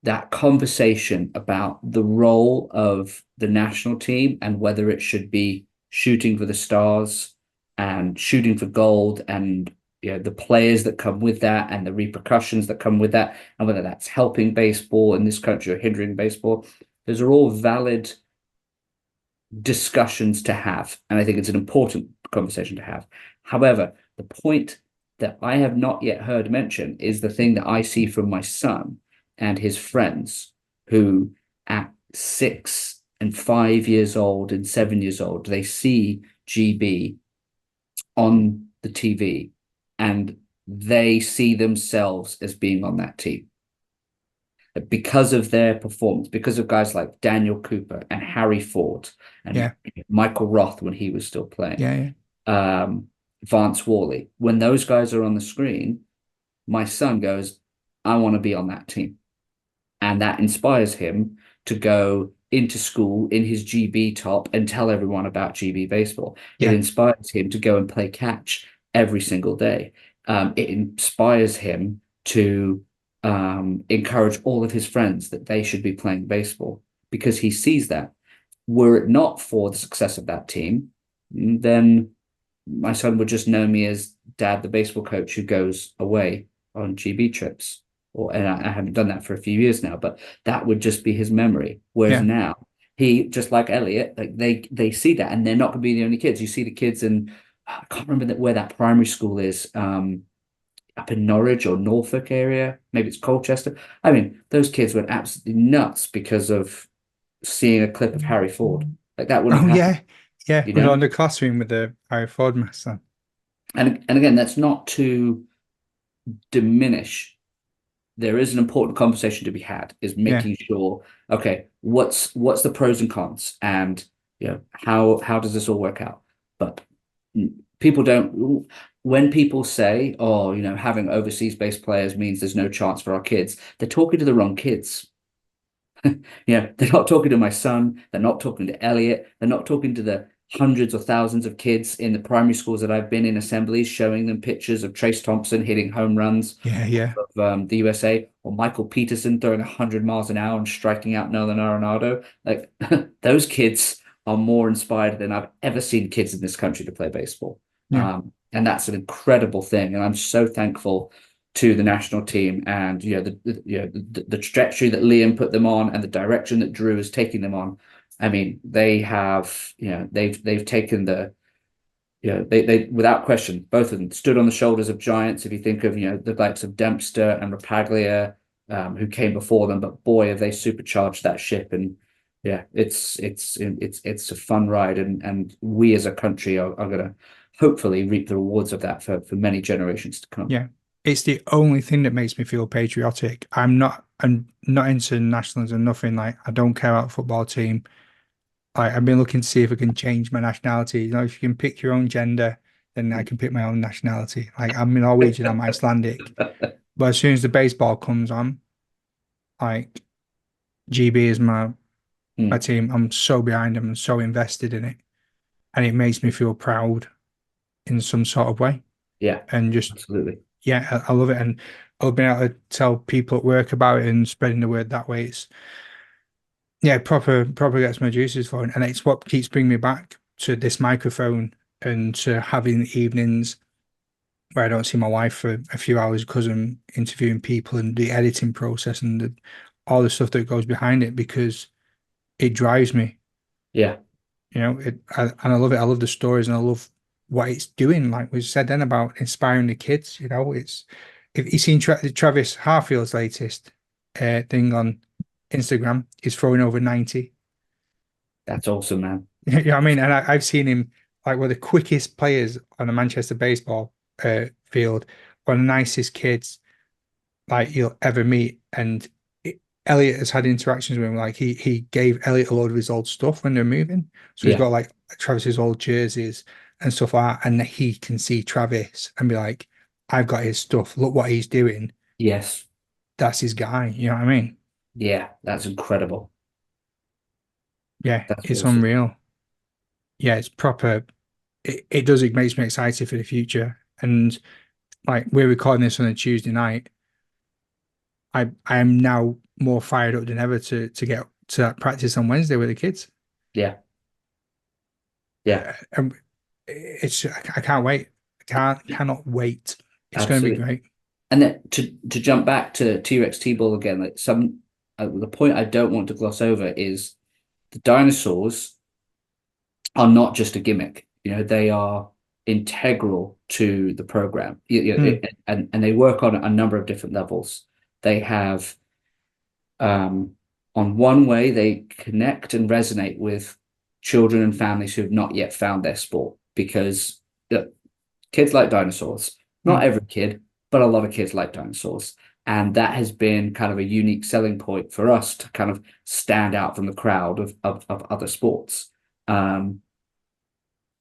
that conversation about the role of the national team and whether it should be shooting for the stars and shooting for gold, and the players that come with that and the repercussions that come with that, and whether that's helping baseball in this country or hindering baseball. Those are all valid discussions to have, and I think it's an important conversation to have. However, the point that I have not yet heard mentioned is the thing that I see from my son and his friends, who at 6 and 5 years old and 7 years old, they see GB on the TV and they see themselves as being on that team because of their performance, because of guys like Daniel Cooper and Harry Ford and yeah, Michael Roth when he was still playing, yeah, yeah, Vance Worley. When those guys are on the screen, my son goes, I want to be on that team. And that inspires him to go into school in his GB top and tell everyone about GB baseball. It yeah, inspires him to go and play catch every single day. It inspires him to encourage all of his friends that they should be playing baseball because he sees that. Were it not for the success of that team, then my son would just know me as Dad, the baseball coach who goes away on GB trips. And I haven't done that for a few years now, but that would just be his memory. Whereas yeah. now he, just like Elliot, like they see that, and they're not going to be the only kids. You see the kids in, I can't remember where that primary school is, up in Norwich or Norfolk area. Maybe it's Colchester. I mean, those kids went absolutely nuts because of seeing a clip of Harry Ford. Like that wouldn't Oh have happened, yeah, yeah. you We're know? on the classroom with the Harry Ford master. And again, that's not to diminish. There is an important conversation to be had, is Yeah, making sure, okay, what's the pros and cons, and how does this all work out? But people don't, when people say, oh, having overseas based players means there's no chance for our kids, they're talking to the wrong kids. they're not talking to my son. They're not talking to Elliot. They're not talking to the hundreds or thousands of kids in the primary schools that I've been in assemblies, showing them pictures of Trace Thompson hitting home runs Yeah, yeah, of the USA, or Michael Peterson throwing 100 miles an hour and striking out Nolan Arenado. Like those kids are more inspired than I've ever seen kids in this country to play baseball. yeah, And that's an incredible thing. And I'm so thankful to the national team and the trajectory that Liam put them on and the direction that Drew is taking them on. I mean, they have, they've taken they without question, both of them stood on the shoulders of giants. If you think of, the likes of Dempster and Rapaglia, who came before them, but boy, have they supercharged that ship. And yeah, it's a fun ride, and we as a country are going to hopefully reap the rewards of that for many generations to come. yeah. It's the only thing that makes me feel patriotic. I'm not into nationalism, nothing. Like, I don't care about the football team. I've been looking to see if I can change my nationality. If you can pick your own gender, then I can pick my own nationality. Like, I'm Norwegian, I'm Icelandic. But as soon as the baseball comes on, like, GB is my Mm, team. I'm so behind them and so invested in it. And it makes me feel proud in some sort of way. yeah, And just, absolutely. yeah, I love it. And I've been able to tell people at work about it and spreading the word that way. It's, yeah, proper gets my juices flowing. And it's what keeps bringing me back to this microphone and to having evenings where I don't see my wife for a few hours because I'm interviewing people and the editing process and all the stuff that goes behind it because it drives me. Yeah, And I love it. I love the stories and I love what it's doing. Like we said then about inspiring the kids. It's if you seen Travis Harfield's latest thing on Instagram, he's throwing over 90. that's awesome, man. You know what I mean? And I've seen him like one of the quickest players on the Manchester baseball field, one of the nicest kids like you'll ever meet. And Elliot has had interactions with him. Like he gave Elliot a load of his old stuff when they're moving. So he's Yeah, got like Travis's old jerseys and stuff like that. And he can see Travis and be like, I've got his stuff. Look what he's doing. yes, That's his guy. You know what I mean? yeah, that's incredible. Yeah, That's it's awesome. unreal. Yeah, it's proper. It makes me excited for the future. And like we're recording this on a Tuesday night. I am now more fired up than ever to get to that practice on Wednesday with the kids. Yeah, yeah, And I can't wait. Cannot wait. It's going to be absolutely. great. And then to jump back to T-Rex T-ball again, like the point I don't want to gloss over is the dinosaurs are not just a gimmick. They are integral to the program. Mm, And they work on a number of different levels. They have on one way, they connect and resonate with children and families who have not yet found their sport because kids like dinosaurs. Not mm, every kid, but a lot of kids like dinosaurs. And that has been kind of a unique selling point for us to kind of stand out from the crowd of other sports.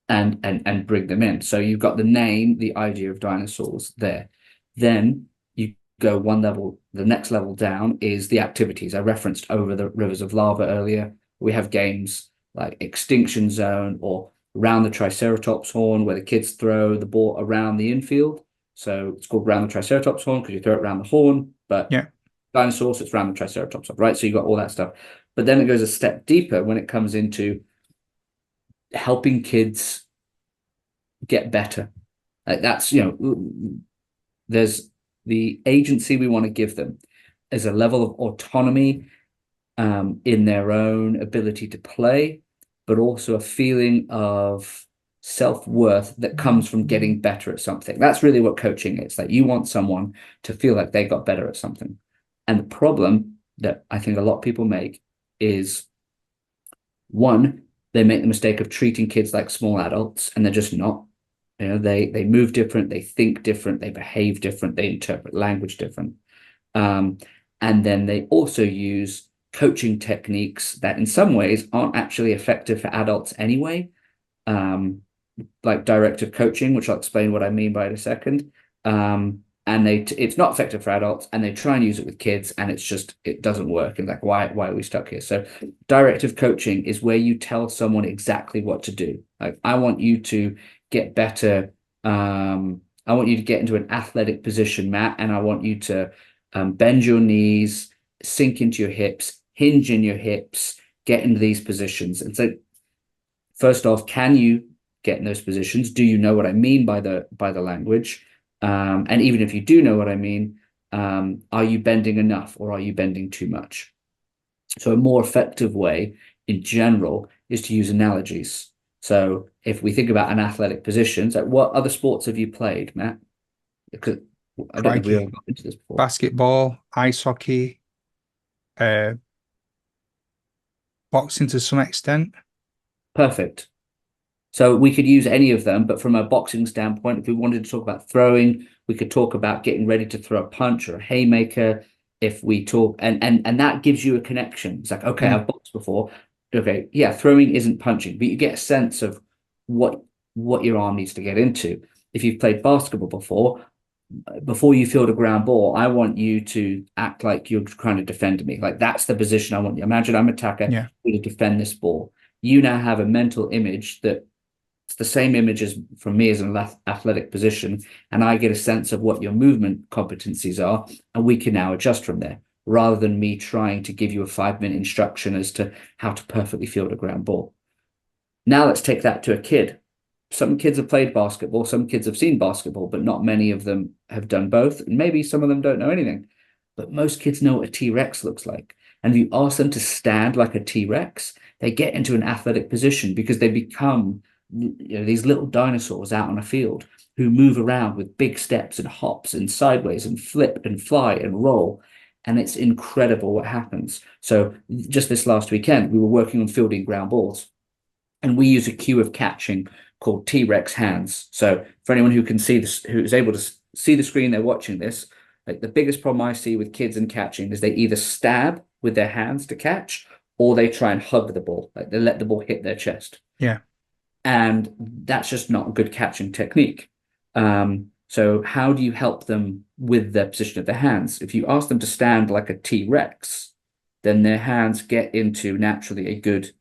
And bring them in. So you've got the name, the idea of dinosaurs there. Then you go one level, the next level down is the activities. I referenced Over the Rivers of Lava earlier. We have games like Extinction Zone or Round the Triceratops Horn, where the kids throw the ball around the infield. So it's called Round the Triceratops Horn because you throw it around the horn, but yeah. dinosaurs, it's Round the Triceratops, right? So you got all that stuff. But then it goes a step deeper when it comes into helping kids get better. Like that's, there's the agency we want to give them as a level of autonomy in their own ability to play, but also a feeling of self-worth that comes from getting better at something. That's really what coaching is. Like you want someone to feel like they got better at something. And the problem that I think a lot of people make is one, they make the mistake of treating kids like small adults, and they're just not. They move different, they think different, they behave different, they interpret language different. Um, and then they also use coaching techniques that in some ways aren't actually effective for adults anyway, like directive coaching, which I'll explain what I mean by in a second. and it's not effective for adults, and they try and use it with kids, and it doesn't work. And like, why are we stuck here? So directive coaching is where you tell someone exactly what to do. Like, I want you to get better. I want you to get into an athletic position, Matt, and I want you to bend your knees, sink into your hips, hinge in your hips, get into these positions. And so, first off, can you get in those positions? Do you know what I mean by the language? And even if you do know what I mean, are you bending enough, or are you bending too much? So a more effective way in general is to use analogies. So if we think about an athletic position, like, what other sports have you played, Matt? Because I don't think we ever Crikey. got into this before. Basketball, ice hockey, uh, boxing to some extent. Perfect. So we could use any of them, but from a boxing standpoint, if we wanted to talk about throwing, we could talk about getting ready to throw a punch or a haymaker. If we talk, and that gives you a connection. It's like, okay, Mm, I've boxed before. Okay, yeah, throwing isn't punching, but you get a sense of what your arm needs to get into. If you've played basketball before you field a ground ball, I want you to act like you're trying to defend me. Like, that's the position I want you. Imagine I'm an attacker, yeah. you to defend this ball. You now have a mental image that it's the same image as from me as an athletic position, and I get a sense of what your movement competencies are, and we can now adjust from there, rather than me trying to give you a 5-minute instruction as to how to perfectly field a ground ball. Now let's take that to a kid. Some kids have played basketball, some kids have seen basketball, but not many of them have done both. And maybe some of them don't know anything. But most kids know what a T-Rex looks like. And if you ask them to stand like a T-Rex, they get into an athletic position because they become, these little dinosaurs out on a field who move around with big steps and hops and sideways and flip and fly and roll. And it's incredible what happens. So just this last weekend, we were working on fielding ground balls, and we use a cue of catching called T-Rex hands. So for anyone who can see this, who is able to see the screen, they're watching this. Like, the biggest problem I see with kids and catching is they either stab with their hands to catch, or they try and hug the ball. Like, they let the ball hit their chest, Yeah. and that's just not a good catching technique. So how do you help them with the position of their hands? If you ask them to stand like a T-Rex, then their hands get into naturally a good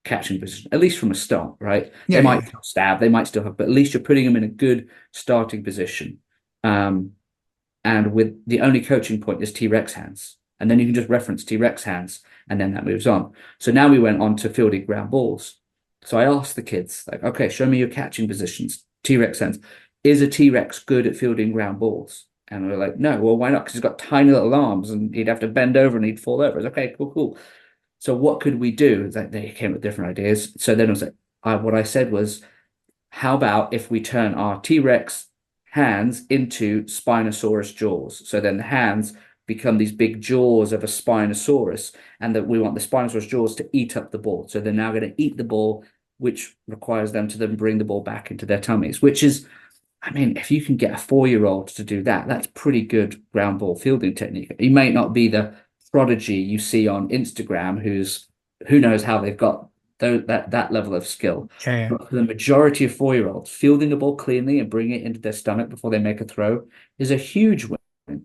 catching position, at least from a start, right? They Yeah. might Yeah. still stab, they might still have, but at least you're putting them in a good starting position. And with the only coaching point is T-Rex hands. And then you can just reference T-Rex hands, and then that moves on. So now we went on to fielding ground balls. So I asked the kids, like, okay, show me your catching positions, T-Rex hands. Is a T-Rex good at fielding ground balls? And we are like, no, well, why not? Because he's got tiny little arms and he'd have to bend over and he'd fall over. It's okay, cool, cool. So what could we do? Like, they came with different ideas. So then I was like, what I said was, how about if we turn our T-Rex hands into Spinosaurus jaws? So then the hands become these big jaws of a Spinosaurus, and that we want the Spinosaurus jaws to eat up the ball. So they're now going to eat the ball, which requires them to then bring the ball back into their tummies, which is, I mean, if you can get a 4-year-old to do that, that's pretty good ground ball fielding technique. He may not be the prodigy you see on Instagram, who knows how they've got that level of skill. Yeah. Yeah. But for the majority of 4-year-olds, fielding the ball cleanly and bringing it into their stomach before they make a throw is a huge win.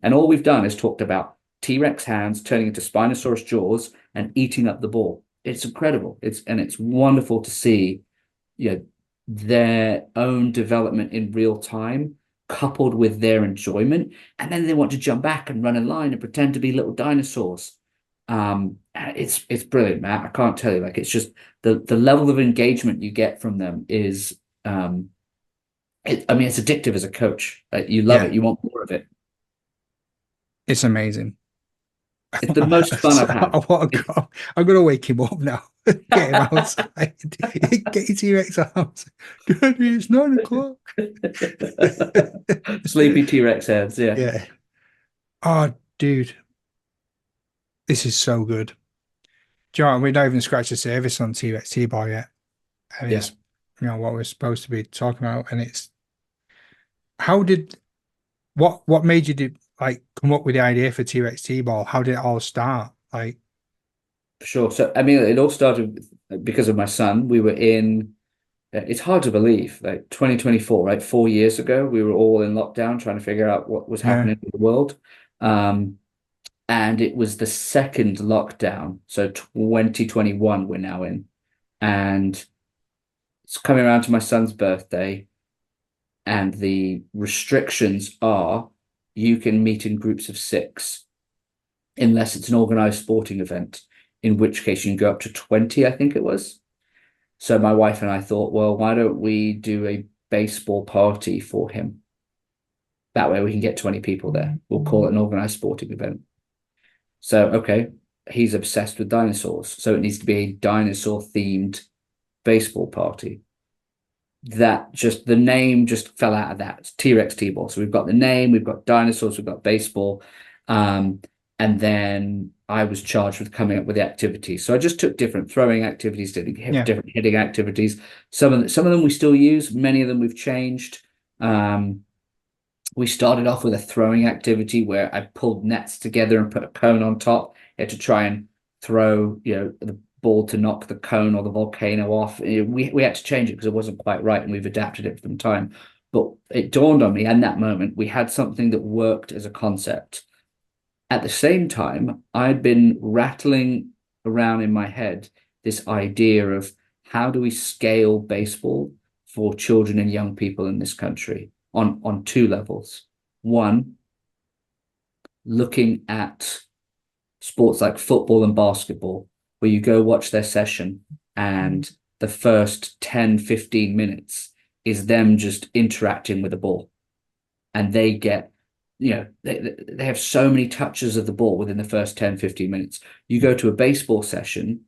And all we've done is talked about T-Rex hands turning into Spinosaurus jaws and eating up the ball. It's incredible. It's wonderful to see, you know, their own development in real time, coupled with their enjoyment, and then they want to jump back and run a line and pretend to be little dinosaurs. It's brilliant, Matt. I can't tell you. Like, it's just the level of engagement you get from them is, I mean, it's addictive as a coach. You love Yeah. it. You want more of it. It's amazing. It's the most fun So I've had. I want to go. I'm gonna wake him up now. Get him outside. Get your T-Rex out. Daddy, it's 9 o'clock. Sleepy T-Rex heads, yeah. Yeah. Oh, dude, this is so good. Do you know what? We don't even scratch the surface on T-Rex T-bar yet. And Yeah. it's, what we're supposed to be talking about. And it's how did what made you do like come up with the idea for T-Rex T-ball? How did it all start? Like, For sure. So, I mean, it all started because of my son. We were in it's hard to believe, like 2024, right? 4 years ago, we were all in lockdown trying to figure out what was Yeah. happening in the world. Um, and it was the second lockdown. So 2021 we're now in. And it's coming around to my son's birthday, and the restrictions are you can meet in groups of 6 unless it's an organized sporting event, in which case you can go up to 20, I think it was. So my wife and I thought, well, why don't we do a baseball party for him? That way we can get 20 people there. We'll call it an organized sporting event. So, okay, he's obsessed with dinosaurs. So it needs to be a dinosaur themed baseball party. That just the name just fell out of that. It's T-Rex T-ball. So we've got the name, we've got dinosaurs, we've got baseball. And then I was charged with coming up with the activities. So I just took different throwing activities, Yeah. different hitting activities. Some of them we still use, many of them we've changed. We started off with a throwing activity where I pulled nets together and put a cone on top. You had to try and throw, the ball to knock the cone or the volcano off. We had to change it because it wasn't quite right, and we've adapted it from time. But it dawned on me in that moment we had something that worked as a concept. At the same time, I'd been rattling around in my head this idea of how do we scale baseball for children and young people in this country on 2 levels. One, looking at sports like football and basketball, where you go watch their session and the first 10, 15 minutes is them just interacting with the ball. And they get, they have so many touches of the ball within the first 10, 15 minutes. You go to a baseball session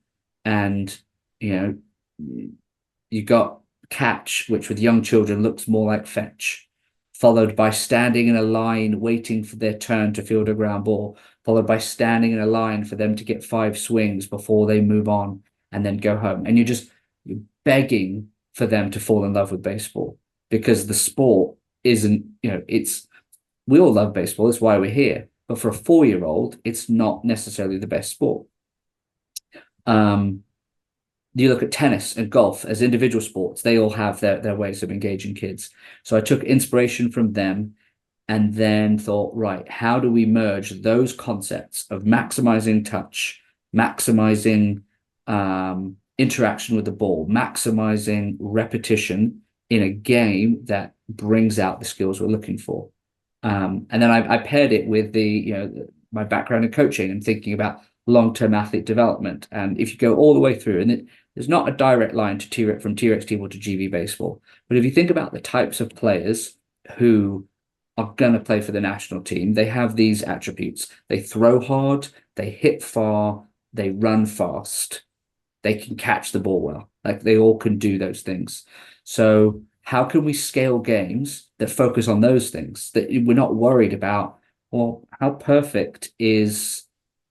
and, you got catch, which with young children looks more like fetch, followed by standing in a line waiting for their turn to field a ground ball, followed by standing in a line for them to get 5 swings before they move on and then go home. And you're begging for them to fall in love with baseball, because the sport isn't, we all love baseball. That's why we're here. But for a 4-year-old, it's not necessarily the best sport. You look at tennis and golf as individual sports, they all have their ways of engaging kids. So I took inspiration from them and then thought, right, how do we merge those concepts of maximizing touch, maximizing interaction with the ball, maximizing repetition in a game that brings out the skills we're looking for. And then I paired it with my background in coaching and thinking about long-term athlete development. And if you go all the way through, and there's not a direct line to T-Rex from T-Rex T-ball to GB baseball, but if you think about the types of players who are going to play for the national team, they have these attributes. They throw hard, they hit far, they run fast, they can catch the ball well. Like they all can do those things. So how can we scale games that focus on those things, that we're not worried about, well, how perfect is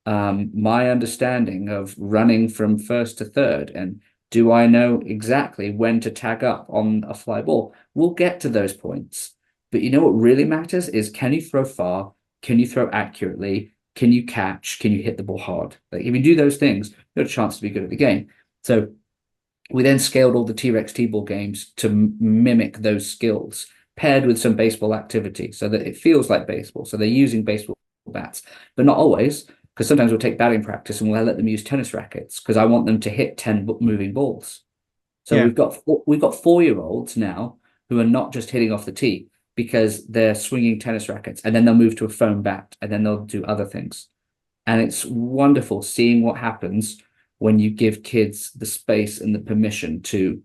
my understanding of running from first to third, and do I know exactly when to tag up on a fly ball? We'll get to those points. But what really matters is, can you throw far? Can you throw accurately? Can you catch? Can you hit the ball hard? Like if you do those things, you have a chance to be good at the game. So we then scaled all the T-Rex T-ball games to mimic those skills, paired with some baseball activity so that it feels like baseball. So they're using baseball bats, but not always, because sometimes we'll take batting practice and we'll let them use tennis rackets because I want them to hit 10 moving balls. So Yeah. we've got 4-year-olds now who are not just hitting off the tee because they're swinging tennis rackets, and then they'll move to a foam bat, and then they'll do other things. And it's wonderful seeing what happens when you give kids the space and the permission to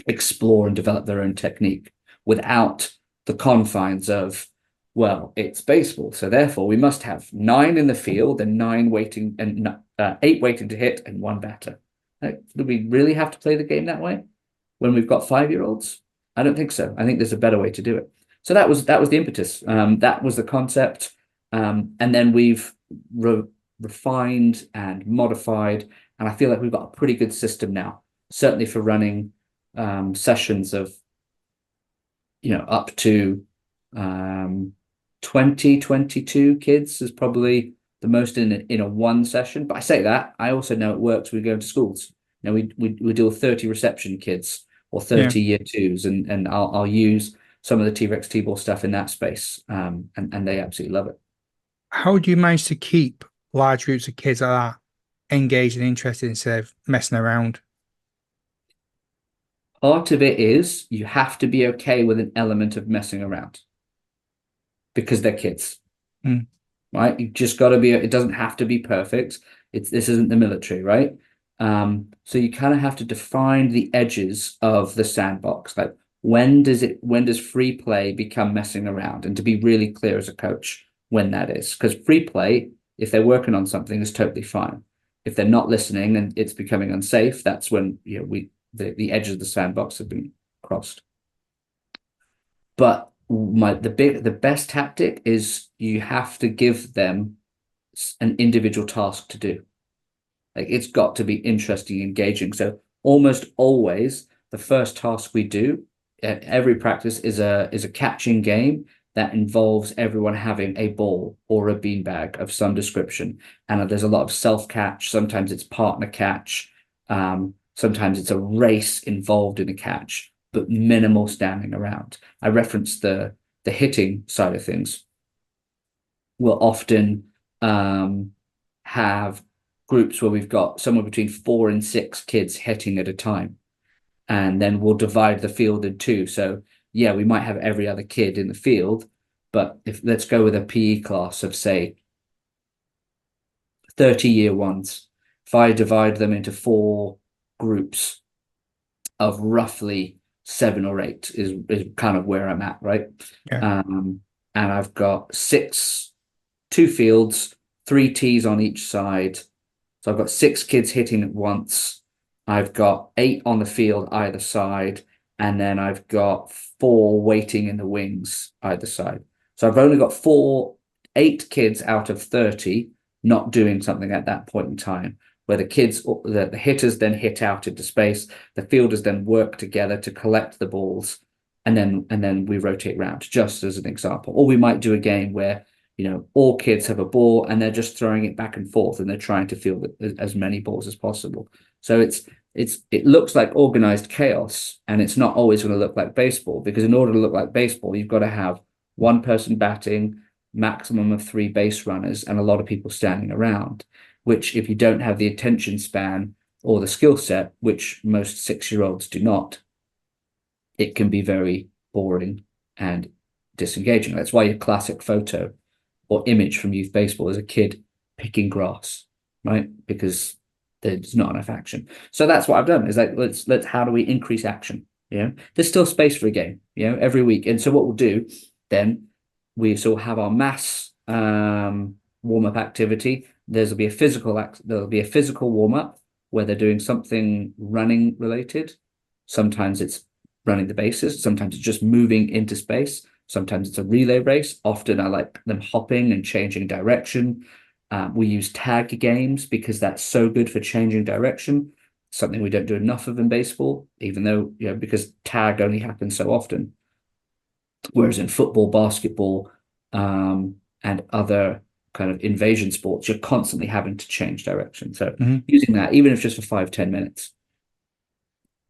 explore and develop their own technique without the confines of, well, it's baseball, so therefore we must have 9 in the field and 9 waiting and 8 waiting to hit and 1 batter. Like, do we really have to play the game that way when we've got 5-year-olds? I don't think so. I think there's a better way to do it. So that was the impetus. That was the concept. And then we've refined and modified, and I feel like we've got a pretty good system now, certainly for running sessions of up to 20, 22 kids is probably the most in a one session. But I say that, I also know it works. We go to schools. We deal with 30 reception kids or Yeah. 30 year twos, and I'll use some of the T-Rex T-ball stuff in that space, and they absolutely love it. How do you manage to keep large groups of kids like that engaged and interested instead of messing around? Part of it is you have to be okay with an element of messing around because they're kids, Mm, right? You've just got to be, it doesn't have to be perfect. This isn't the military, right? So you kind of have to define the edges of the sandbox. Like when does free play become messing around? And to be really clear as a coach when that is. Because free play, if they're working on something, is totally fine. If they're not listening and it's becoming unsafe, that's when the edges of the sandbox have been crossed. But the best tactic is you have to give them an individual task to do. Like it's got to be interesting, engaging. So almost always the first task we do at every practice is a catching game that involves everyone having a ball or a beanbag of some description. And there's a lot of self-catch. Sometimes it's partner catch. Sometimes it's a race involved in a catch, but minimal standing around. I referenced the hitting side of things. We'll often have groups where we've got somewhere between 4 and 6 kids hitting at a time. And then we'll divide the field in two. So yeah, we might have every other kid in the field, but if let's go with a PE class of say 30 year ones, if I divide them into 4 groups of roughly 7 or 8 is kind of where I'm at, right? yeah. And I've got 2 fields, 3 tees on each side. So I've got 6 kids hitting at once. I've got 8 on the field either side, and then I've got 4 waiting in the wings either side. So I've only got 8 kids out of 30 not doing something at that point in time, where the hitters then hit out into space, the fielders then work together to collect the balls, and then we rotate around, just as an example. Or we might do a game where all kids have a ball and they're just throwing it back and forth and they're trying to field as many balls as possible. So it looks like organized chaos, and it's not always going to look like baseball, because in order to look like baseball, you've got to have one person batting, maximum of 3 base runners, and a lot of people standing around, which if you don't have the attention span or the skill set, which most 6-year-olds do not, it can be very boring and disengaging. That's why your classic photo or image from youth baseball is a kid picking grass, right? Because there's not enough action. So that's what I've done, is like, let's how do we increase action? There's still space for a game, every week. And so what we'll do then, we sort of have our mass warm-up activity. There'll be a physical warm-up where they're doing something running related. Sometimes it's running the bases, sometimes it's just moving into space. Sometimes it's a relay race. Often I like them hopping and changing direction. We use tag games because that's so good for changing direction. Something we don't do enough of in baseball, even though, because tag only happens so often. Whereas in football, basketball, and other kind of invasion sports, you're constantly having to change direction. So using that, even if just for 5-10 minutes.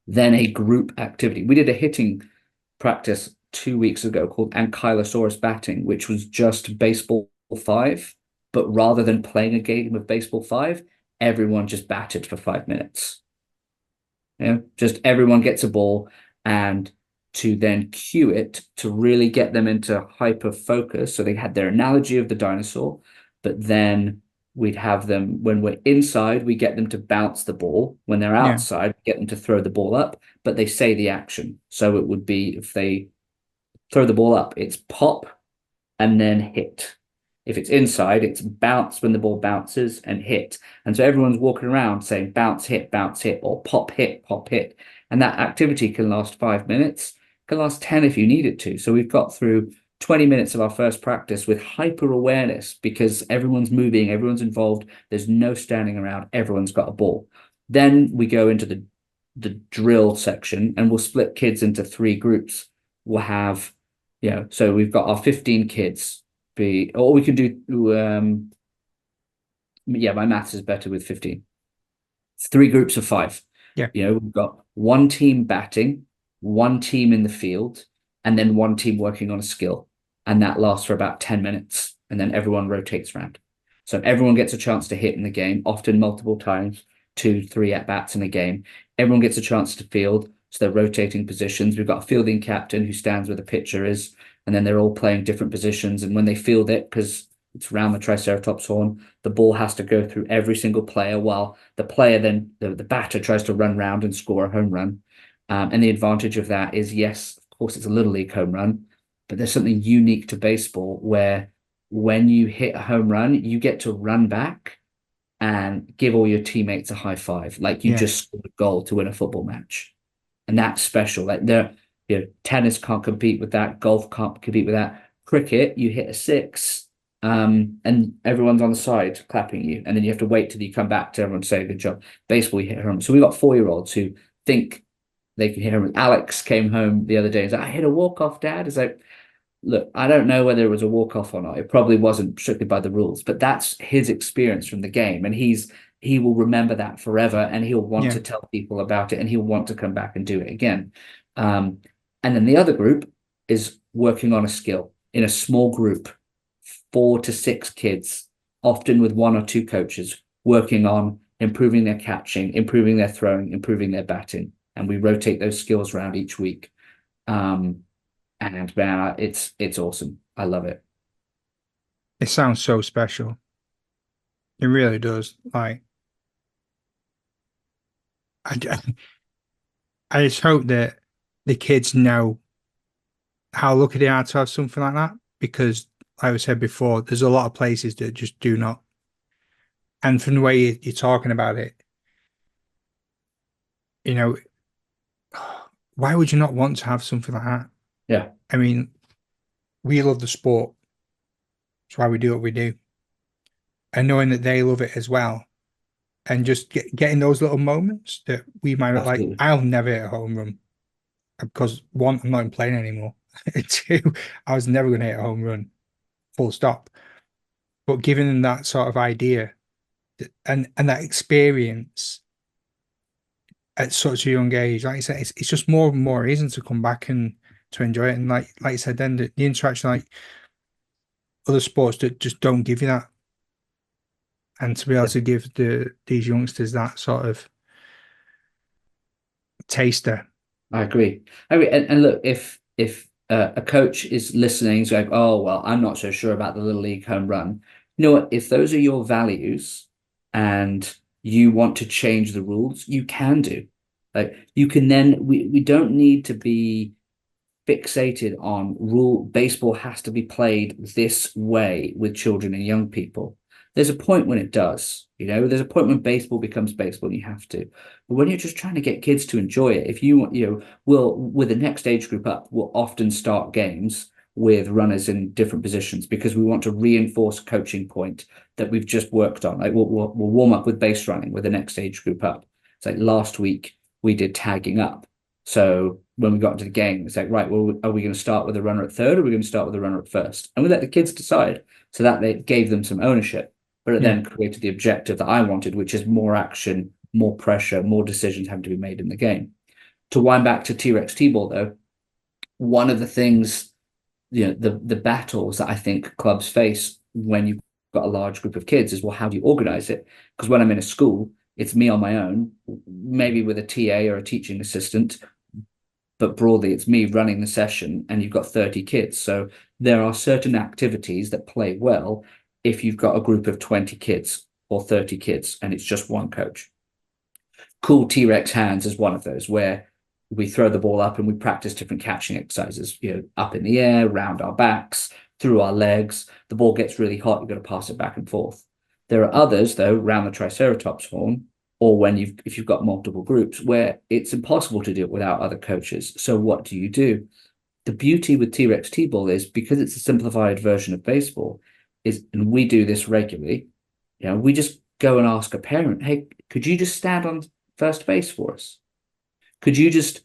Then a group activity. We did a hitting practice 2 weeks ago called Ankylosaurus batting, which was just baseball 5, but rather than playing a game of baseball 5, everyone just batted for 5 minutes. Just everyone gets a ball, and to then cue it to really get them into hyper focus. So they had their analogy of the dinosaur, but then we'd have them, when we're inside, we get them to bounce the ball. When they're Yeah. outside, we get them to throw the ball up, but they say the action. So it would be, if they throw the ball up, it's pop and then hit. If it's inside, it's bounce when the ball bounces and hit. And so everyone's walking around saying bounce, hit, or pop, hit, pop, hit. And that activity can last 5 minutes, can last 10 if you need it to. So we've got through 20 minutes of our first practice with hyper awareness, because everyone's moving, everyone's involved. There's no standing around. Everyone's got a ball. Then we go into the drill section, and we'll split kids into 3 groups. We'll have, so we've got our 15 kids. Or we can do, my maths is better with 15. 3 groups of 5. Yeah. We've got 1 team batting, one team in the field, and then one team working on a skill. And that lasts for about 10 minutes. And then everyone rotates around. So everyone gets a chance to hit in the game, often multiple times, 2, 3 at bats in a game. Everyone gets a chance to field. So they're rotating positions. We've got a fielding captain who stands where the pitcher is, and then they're all playing different positions. And when they field it, because it's around the Triceratops horn, the ball has to go through every single player while the player then, the batter tries to run round and score a home run. And the advantage of that is, yes, of course, it's a little league home run, but there's something unique to baseball where when you hit a home run, you get to run back and give all your teammates a high five, like you Yeah. just scored a goal to win a football match. And that's special. Like tennis can't compete with that, golf can't compete with that. Cricket, you hit a six, and everyone's on the side clapping you, and then you have to wait till you come back to everyone say good job. Baseball, you hit home. So we got 4-year-olds who think they can hit home. Alex came home the other day and said, I hit a walk-off, Dad. It's like, look, I don't know whether it was a walk-off or not. It probably wasn't strictly by the rules, but that's his experience from the game. And he will remember that forever, and he'll want to tell people about it, and he'll want to come back and do it again. And then the other group is working on a skill in a small group, 4 to 6 kids, often with 1 or 2 coaches, working on improving their catching, improving their throwing, improving their batting. And we rotate those skills around each week. And man, it's awesome. I love it. It sounds so special. It really does. Like, I, I just hope that the kids know how lucky they are to have something like that, because, like I said before, there's a lot of places that just do not. And from the way you're talking about it, you know, why would you not want to have something like that? Yeah, I mean, we love the sport. That's why we do what we do. And knowing that they love it as well, and just getting those little moments that we might not like. absolutely. I'll never hit a home run because, one, I'm not even playing anymore. Two, I was never going to hit a home run, full stop. But giving them that sort of idea and that experience at such a young age, like you said, it's just more and more reason to come back and to enjoy it. And like you said, then the interaction, like other sports that just don't give you that, and to be able Yeah, to give these youngsters that sort of taster. I agree. And look, if a coach is listening, he's like, oh well, I'm not so sure about the little league home run. You know what? If those are your values and you want to change the rules, you can do. Like you can then we don't need to be fixated on rule. Baseball has to be played this way with children and young people. There's a point when it does, there's a point when baseball becomes baseball and you have to. But when you're just trying to get kids to enjoy it, if you want, we'll, with the next age group up, we'll often start games with runners in different positions because we want to reinforce a coaching point that we've just worked on. Like we'll warm up with base running with the next age group up. It's like last week we did tagging up. So when we got into the game, it's like, right, well, are we going to start with a runner at third or are we going to start with a runner at first? And we let the kids decide. So that they gave them some ownership, but it Yeah. then created the objective that I wanted, which is more action, more pressure, more decisions having to be made in the game. To wind back to T-Rex T-ball, though, one of the things, the battles that I think clubs face when you've got a large group of kids is, well, how do you organize it? Because when I'm in a school, it's me on my own, maybe with a TA or a teaching assistant, but broadly it's me running the session and you've got 30 kids. So there are certain activities that play well if you've got a group of 20 kids or 30 kids and it's just one coach. Cool T-Rex hands is one of those where we throw the ball up and we practice different catching exercises, up in the air, round our backs, through our legs. The ball gets really hot, you've got to pass it back and forth. There are others, though, around the Triceratops horn, or if you've got multiple groups, where it's impossible to do it without other coaches. So what do? The beauty with T-Rex T-ball is, because it's a simplified version of baseball, and we do this regularly, we just go and ask a parent, hey, could you just stand on first base for us? Could you just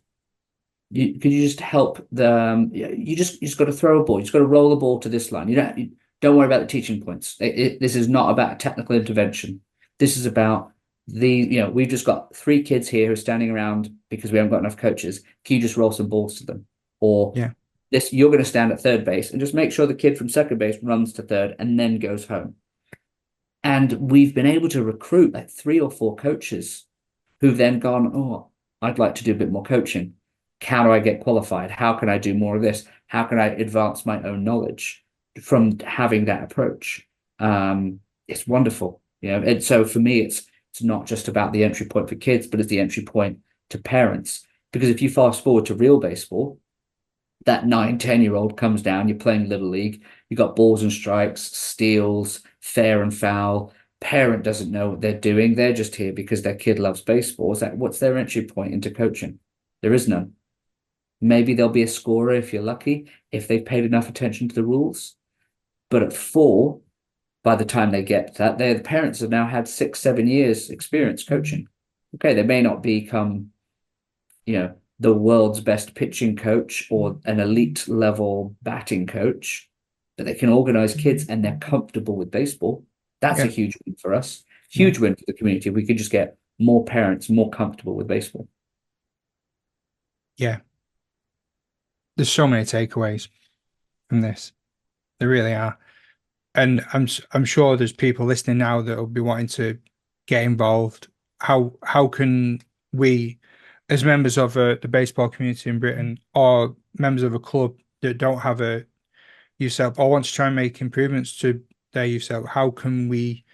help you just got to throw a ball, you just got to roll the ball to this line. You don't worry about the teaching points. This is not about technical intervention. This is about we've just got 3 kids here who are standing around because we haven't got enough coaches. Can you just roll some balls to them? Or Yeah. you're going to stand at third base and just make sure the kid from second base runs to third and then goes home. And we've been able to recruit like 3 or 4 coaches who've then gone, oh, I'd like to do a bit more coaching. How do I get qualified? How can I do more of this? How can I advance my own knowledge from having that approach? It's wonderful, And so for me, it's not just about the entry point for kids, but it's the entry point to parents. Because if you fast forward to real baseball, that 9, 10-year-old comes down, you're playing Little League, you got balls and strikes, steals, fair and foul. Parent doesn't know what they're doing. They're just here because their kid loves baseball. What's their entry point into coaching? There is none. Maybe they'll be a scorer if you're lucky, if they've paid enough attention to the rules. But at 4, by the time they get that, the parents have now had 6, 7 years experience coaching. Okay, they may not become, the world's best pitching coach or an elite level batting coach, but they can organize kids and they're comfortable with baseball. That's a huge win for us. Huge win for the community. We could just get more parents more comfortable with baseball. Yeah. There's so many takeaways from this. There really are. And I'm sure there's people listening now that will be wanting to get involved. How can we, as members of the baseball community in Britain, or members of a club that don't have a youth setup or want to try and make improvements to their youth setup, how can we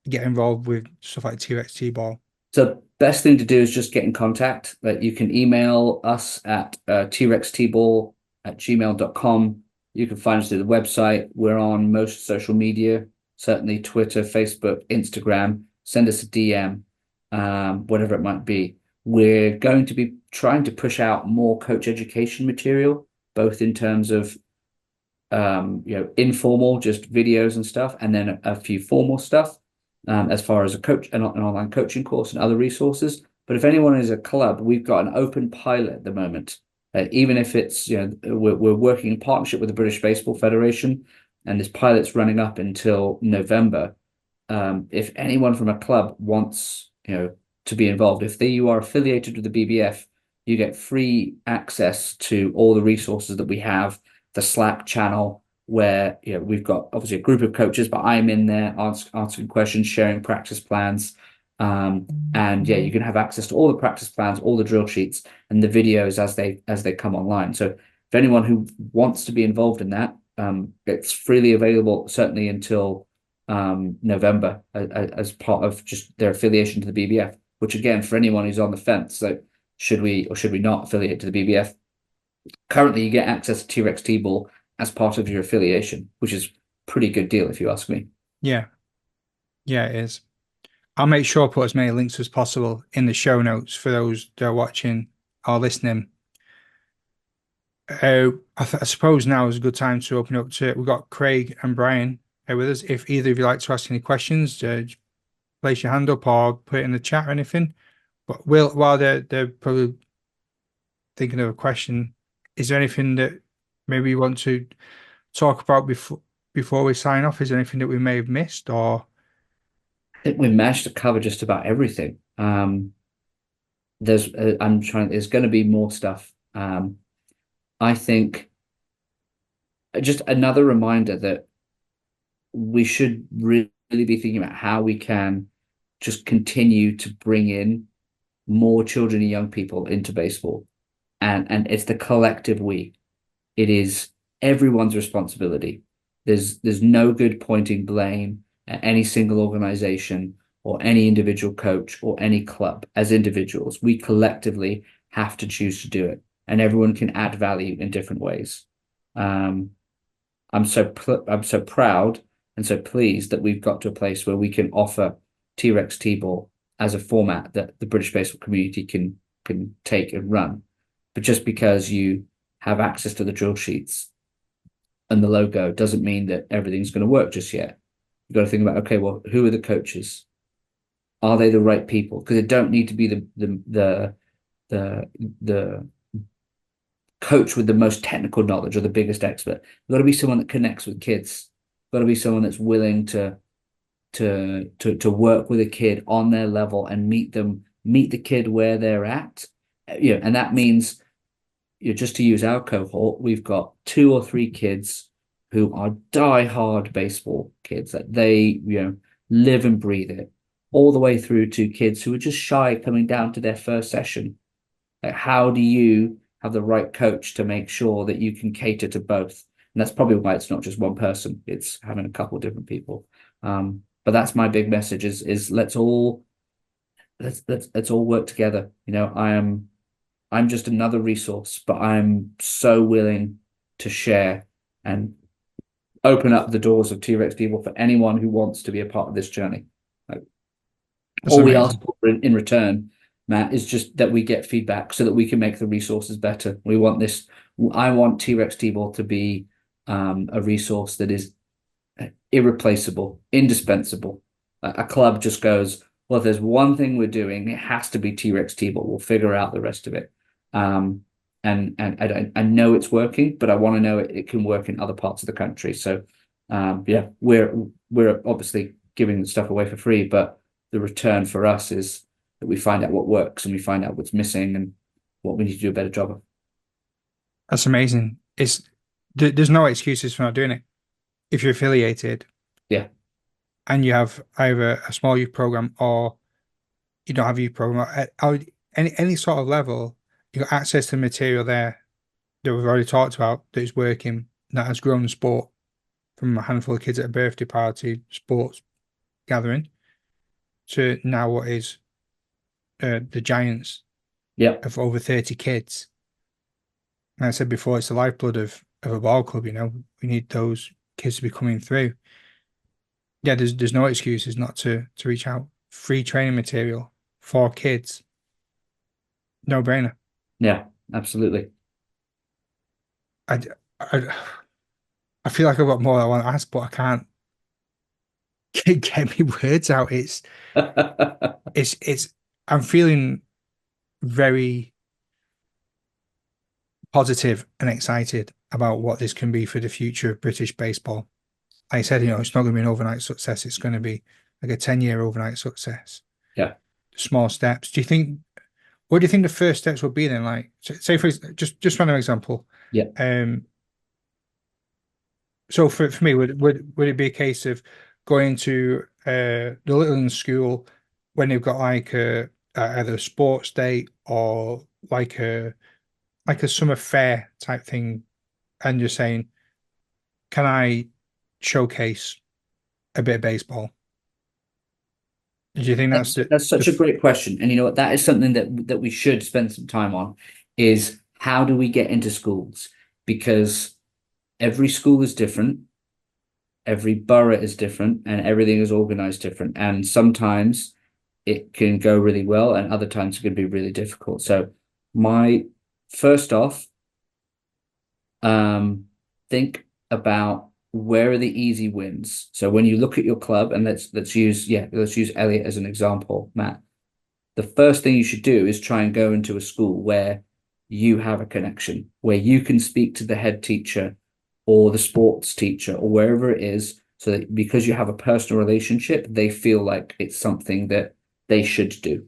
get involved with stuff like T-Rex T-ball? So best thing to do is just get in contact. You can email us at trextball@gmail.com. You can find us through the website. We're on most social media, certainly Twitter, Facebook, Instagram. Send us a DM, whatever it might be. We're going to be trying to push out more coach education material, both in terms of informal, just videos and stuff, and then a few formal stuff, as far as an online coaching course and other resources. But if anyone is a club, we've got an open pilot at the moment. Even if it's, we're working in partnership with the British Baseball Federation, and this pilot's running up until November. If anyone from a club wants, to be involved, if you are affiliated with the BBF, you get free access to all the resources that we have, the Slack channel where we've got obviously a group of coaches, but I'm in there answering questions, sharing practice plans. And you can have access to all the practice plans, all the drill sheets, and the videos as they come online. So if anyone who wants to be involved in that, it's freely available, certainly until November, as part of just their affiliation to the BBF, which again, for anyone who's on the fence, so should we or should we not affiliate to the BBF? Currently, you get access to T-Rex T-ball as part of your affiliation, which is a pretty good deal if you ask me. Yeah. Yeah, it is. I'll make sure I put as many links as possible in the show notes for those that are watching or listening. I suppose now is a good time to open up to it. We've got Craig and Brian with us. If either of you like to ask any questions, place your hand up or put it in the chat or anything. But while they're probably thinking of a question, is there anything that maybe you want to talk about before we sign off? Is there anything that we may have missed, or? I think we managed to cover just about everything. There's going to be more stuff. I think just another reminder that we should really be thinking about how we can just continue to bring in more children and young people into baseball. And it's the collective we. It is everyone's responsibility. There's no good pointing blame at any single organization or any individual coach or any club. As individuals, we collectively have to choose to do it, and everyone can add value in different ways. I'm so proud and so pleased that we've got to a place where we can offer T-Rex T-ball as a format that the British baseball community can take and run. But just because you have access to the drill sheets and the logo doesn't mean that everything's going to work just yet. You've got to think about, okay, well, who are the coaches? Are they the right people? Because it don't need to be the coach with the most technical knowledge or the biggest expert. You've got to be someone that connects with kids. You've got to be someone that's willing to to work with a kid on their level and meet the kid where they're at. And that means, just to use our cohort, we've got 2 or 3 kids who are die-hard baseball kids, that they, live and breathe it, all the way through to kids who are just shy coming down to their first session. Like, how do you have the right coach to make sure that you can cater to both? And that's probably why it's not just one person, it's having a couple of different people. But that's my big message is let's all work together. I'm just another resource, but I'm so willing to share and open up the doors of T-Rex People for anyone who wants to be a part of this journey. Like, That's all we ask amazing. for in return, Matt, is just that we get feedback so that we can make the resources better. I want T-Rex T-Ball to be a resource that is irreplaceable, indispensable. A club just goes, well, if there's one thing we're doing, it has to be T-Rex T-Ball. We'll figure out the rest of it. And I know it's working, but I want to know it can work in other parts of the country. So yeah, we're obviously giving the stuff away for free, but the return for us is that we find out what works and we find out what's missing and what we need to do a better job of. That's amazing. There's no excuses for not doing it. If you're affiliated Yeah, and you have either a small youth program or you don't have a youth program, any sort of level, you got access to material there that we've already talked about that is working, that has grown the sport from a handful of kids at a birthday party, sports gathering, to now what is the Giants yeah, of over 30 kids. And I said before, it's the lifeblood of a ball club. We need those kids to be coming through. Yeah, there's no excuses not to reach out. Free training material for kids, no brainer. yeah, absolutely. I, I, I feel like I've got more I want to ask, but I can't get me words out. It's I'm feeling very positive and excited about what this can be for the future of British baseball. Like I said, it's not going to be an overnight success. It's going to be like a 10-year overnight success. Yeah, Small steps. What do you think the first steps would be then? Like, say for just random example. yeah. Um, so for me, would it be a case of going to the Little school when they've got like either a sports day or like a summer fair type thing, and you're saying, can I showcase a bit of baseball? Do you think that's That's such a great question. And you know what? That is something that we should spend some time on, is how do we get into schools? Because every school is different, every borough is different, and everything is organized different. And sometimes it can go really well, and other times it can be really difficult. So my first off, think about where are the easy wins. So when you look at your club, and let's use Elliot as an example, Matt. The first thing you should do is try and go into a school where you have a connection, where you can speak to the head teacher or the sports teacher or wherever it is, so that because you have a personal relationship, they feel like it's something that they should do.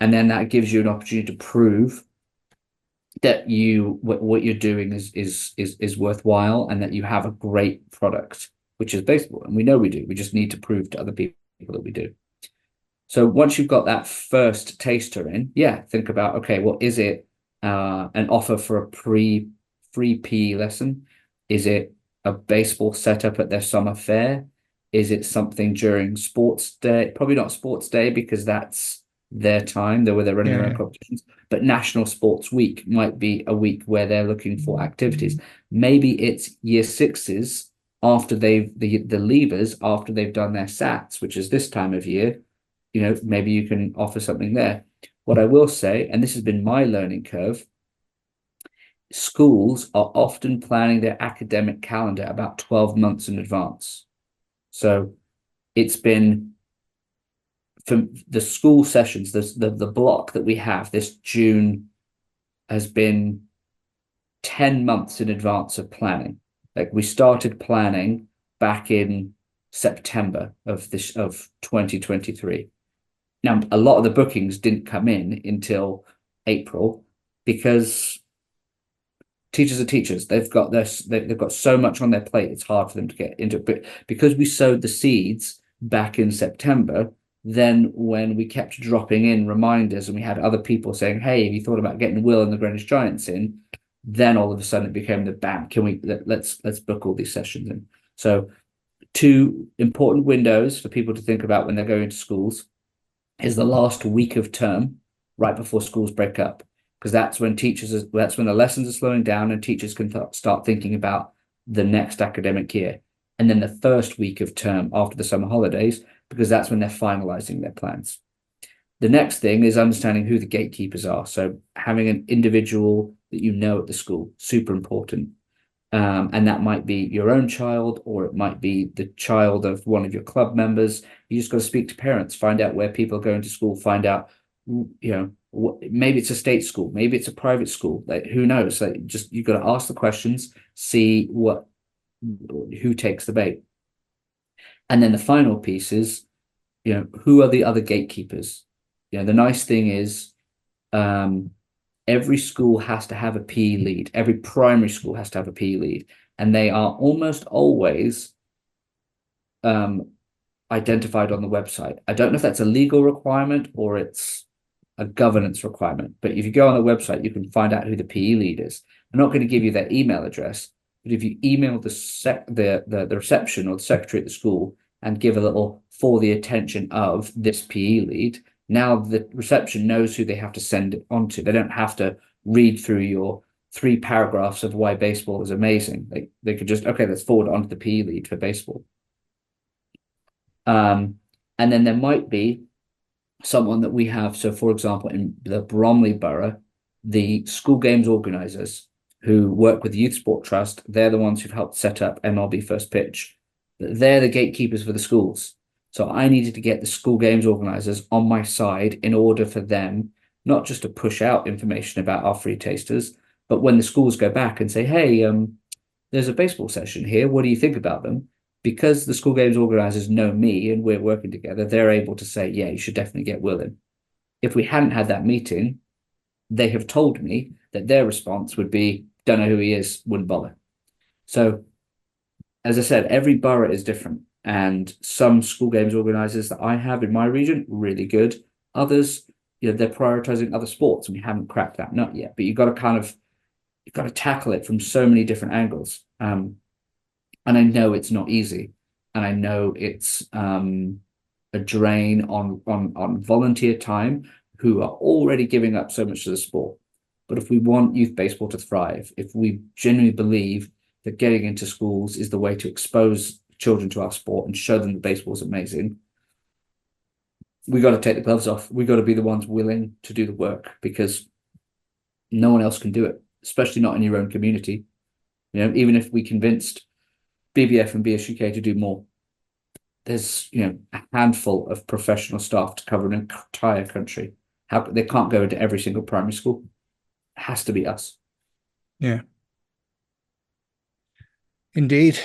And then that gives you an opportunity to prove that what you're doing is worthwhile, and that you have a great product, which is baseball. And we know we do. We just need to prove to other people that we do. So once you've got that first taster in, yeah, think about, okay, well, is it an offer for a free PE lesson? Is it a baseball setup at their summer fair? Is it something during sports day? Probably not sports day, because that's their time, where they're running their own yeah, competitions. But National Sports Week might be a week where they're looking for activities. Maybe it's year sixes after the leavers after they've done their SATs, which is this time of year. Maybe you can offer something there. What I will say, and this has been my learning curve, schools are often planning their academic calendar about 12 months in advance. So it's been, for the school sessions, the block that we have this June has been 10 months in advance of planning. Like, we started planning back in September of 2023. Now, a lot of the bookings didn't come in until April because teachers are teachers. They've got this, they've got so much on their plate, it's hard for them to get into it. But because we sowed the seeds back in September, then when we kept dropping in reminders and we had other people saying, hey, have you thought about getting Will and the Greenwich Giants in? Then all of a sudden it became the bam, let's book all these sessions in. So two important windows for people to think about when they're going to schools is the last week of term, right before schools break up, because that's when that's when the lessons are slowing down and teachers can start thinking about the next academic year. And then the first week of term after the summer holidays, because that's when they're finalizing their plans. The next thing is understanding who the gatekeepers are. So having an individual that you know at the school, super important. And that might be your own child, or it might be the child of one of your club members. You just got to speak to parents, find out where people are going to school, find out, maybe it's a state school, maybe it's a private school. Like, who knows? Like, you've got to ask the questions, see who takes the bait. And then the final piece is, who are the other gatekeepers? The nice thing is, every school has to have a PE lead. Every primary school has to have a PE lead, and they are almost always identified on the website. I don't know if that's a legal requirement or it's a governance requirement, but if you go on the website, you can find out who the PE lead is. I'm not going to give you their email address, but if you email the reception or the secretary at the school and give a little for the attention of this PE lead, now the reception knows who they have to send it on to. They don't have to read through your 3 paragraphs of why baseball is amazing. They could just, okay, let's forward it on to the PE lead for baseball. And then there might be someone that we have. So, for example, in the Bromley Borough, the school games organizers who work with the Youth Sport Trust, they're the ones who've helped set up MLB First Pitch. They're the gatekeepers for the schools. So I needed to get the school games organizers on my side in order for them not just to push out information about our free tasters, but when the schools go back and say, hey, there's a baseball session here, what do you think about them? Because the school games organizers know me and we're working together, they're able to say, yeah, you should definitely get Will in. If we hadn't had that meeting, they have told me that their response would be, don't know who he is, wouldn't bother. So, as I said, every borough is different. And some school games organizers that I have in my region, really good. Others, they're prioritizing other sports, and we haven't cracked that nut yet. But you've got to tackle it from so many different angles. And I know it's not easy, and I know it's a drain on volunteer time who are already giving up so much to the sport. But if we want youth baseball to thrive, if we genuinely believe that getting into schools is the way to expose children to our sport and show them that baseball is amazing, we got to take the gloves off. We got to be the ones willing to do the work, because no one else can do it, especially not in your own community. Even if we convinced BBF and BSUK to do more, there's a handful of professional staff to cover an entire country. They can't go into every single primary school. It has to be us. Yeah. Indeed.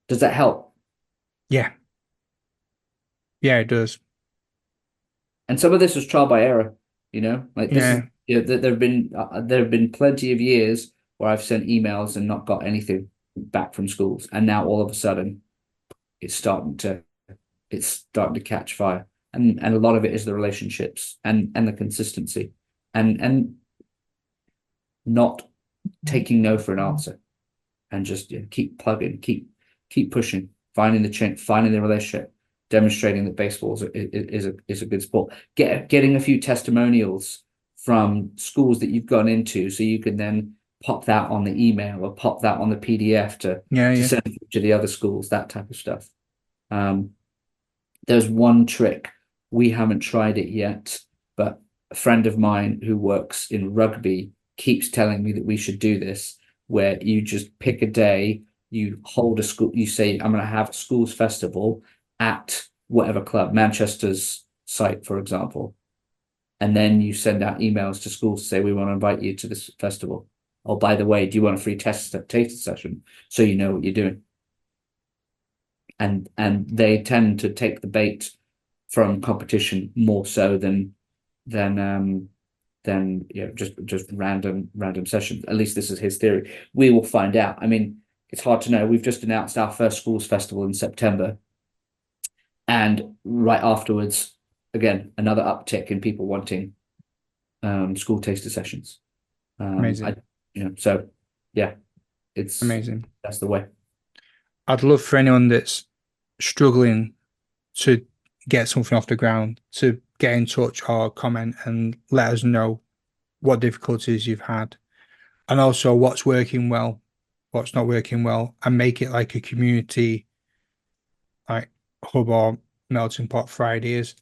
Does that help? Yeah. Yeah, it does. And some of this was trial by error. Like this is, there have been plenty of years where I've sent emails and not got anything back from schools, and now all of a sudden it's starting to catch fire, and a lot of it is the relationships and the consistency, and not taking no for an answer, and just keep plugging, keep pushing, finding the relationship, demonstrating that baseball is a good sport. Getting a few testimonials from schools that you've gone into, so you can then pop that on the email or pop that on the PDF to send to the other schools, that type of stuff. There's one trick, we haven't tried it yet, but a friend of mine who works in rugby keeps telling me that we should do this, where you just pick a day, you hold a school, you say, I'm going to have a schools festival at whatever club, Manchester's site, for example. And then you send out emails to schools to say, we want to invite you to this festival. Oh, by the way, do you want a free taster session? So you know what you're doing. and they tend to take the bait from competition more so than just random sessions. At least this is his theory. We will find out. I mean, it's hard to know. We've just announced our first schools festival in September, and right afterwards, again, another uptick in people wanting school taster sessions. Amazing. So yeah, it's Amazing. that's the way. I'd love for anyone that's struggling to get something off the ground to get in touch or comment and let us know what difficulties you've had and also what's working well, what's not working well, and make it like a community like hub or melting pot for ideas.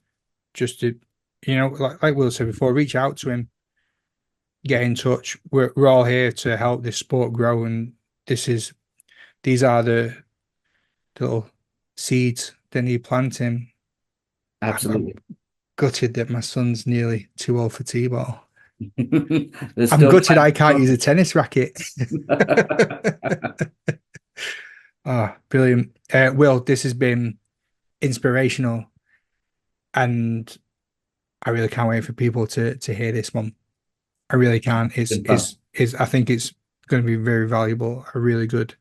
Just to, like Will said before, reach out to him, get in touch. We're all here to help this sport grow, and these are the little seeds that need planting. I'm Absolutely. gutted that my son's nearly too old for t-ball. There's I'm still gutted I can't use time. a tennis racket. Ah, brilliant. Will, this has been inspirational, and I really can't wait for people to hear this one. I really can. It's been fun. I think it's going to be very valuable, a really good.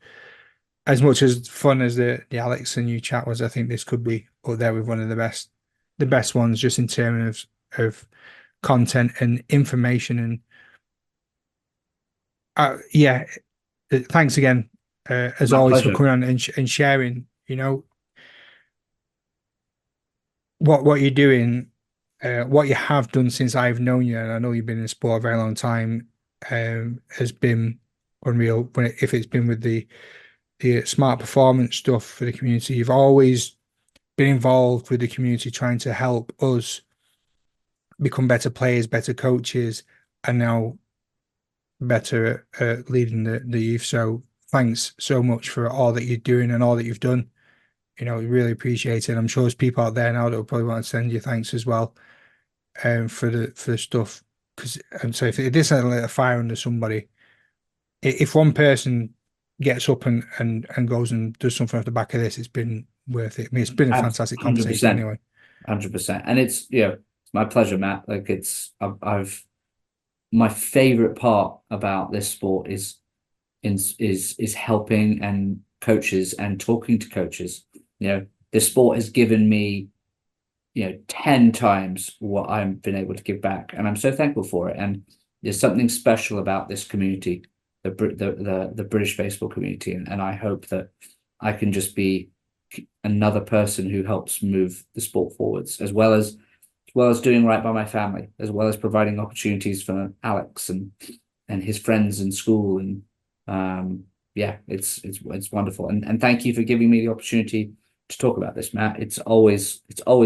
As much as fun as the Alex and you chat was, I think this could be up there with one of the best ones, just in terms of content and information. And yeah, thanks again, as My always, for pleasure. coming on and sharing. What you're doing, what you have done since I've known you, and I know you've been in sport a very long time, has been unreal. If it's been with the smart performance stuff for the community, you've always been involved with the community, trying to help us become better players, better coaches, and now better at leading the youth. So thanks so much for all that you're doing and all that you've done. We really appreciate it. I'm sure there's people out there now that will probably want to send you thanks as well, for the stuff. Because and so if this had lit a fire under somebody, if one person gets up and goes and does something off the back of this, it's been worth it. I mean, it's been a fantastic conversation 100%, anyway. 100%. And it's my pleasure, Matt. Like I've my favorite part about this sport is helping and coaches and talking to coaches. This sport has given me 10 times what I've been able to give back, and I'm so thankful for it. And there's something special about this community, the British baseball community, and I hope that I can just be another person who helps move the sport forwards, as well as doing right by my family, as well as providing opportunities for Alex and his friends in school. And yeah, it's wonderful. And thank you for giving me the opportunity to talk about this, Matt. It's always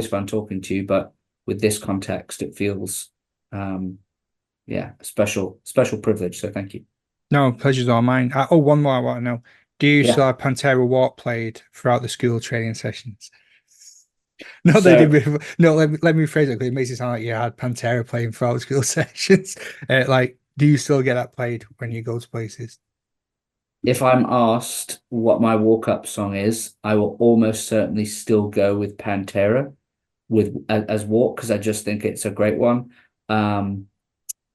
fun talking to you, but with this context, it feels yeah, a special privilege. So thank you. No, pleasure's all mine. One more I want to know. Do you Yeah. still have Pantera Walk played throughout the school training sessions? No, they did So before. No, let me rephrase it because it makes it sound like you had Pantera playing throughout school sessions. Like, do you still get that played when you go to places? if I'm asked what my walk-up song is, I will almost certainly still go with Pantera as walk, because I just think it's a great one. Um,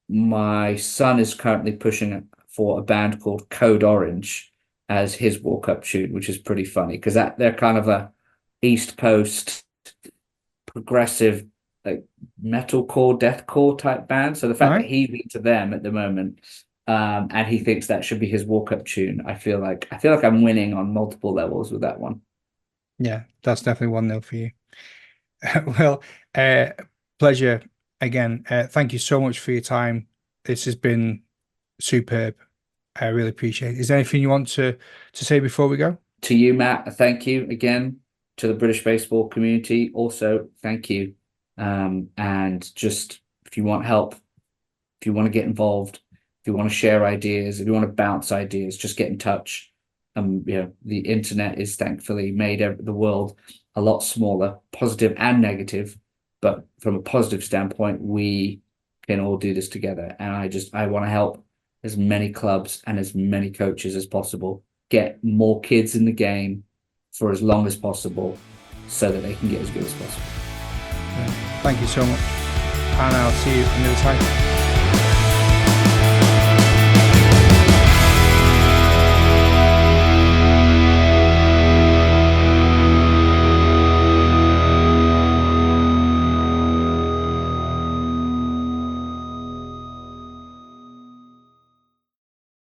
my son is currently pushing for a band called Code Orange as his walk-up tune, which is pretty funny because they're kind of a East Coast progressive, like metalcore, deathcore type band. So the All fact that right. he's into them at the moment, and he thinks that should be his walk-up tune, I feel like I'm winning on multiple levels with that one. Yeah, that's definitely 1-0 for you. Well, uh, pleasure again. Thank you so much for your time. This has been superb. I really appreciate it. Is there anything you want to say before we go? To you, Matt, thank you again. To the British baseball community, also thank you. And just if you want help, if you want to get involved, if you want to share ideas, if you want to bounce ideas, just get in touch. The internet is thankfully made the world a lot smaller, positive and negative. But from a positive standpoint, we can all do this together. And I want to help as many clubs and as many coaches as possible get more kids in the game, for as long as possible so that they can get as good as possible. Thank you so much. And I'll see you another time.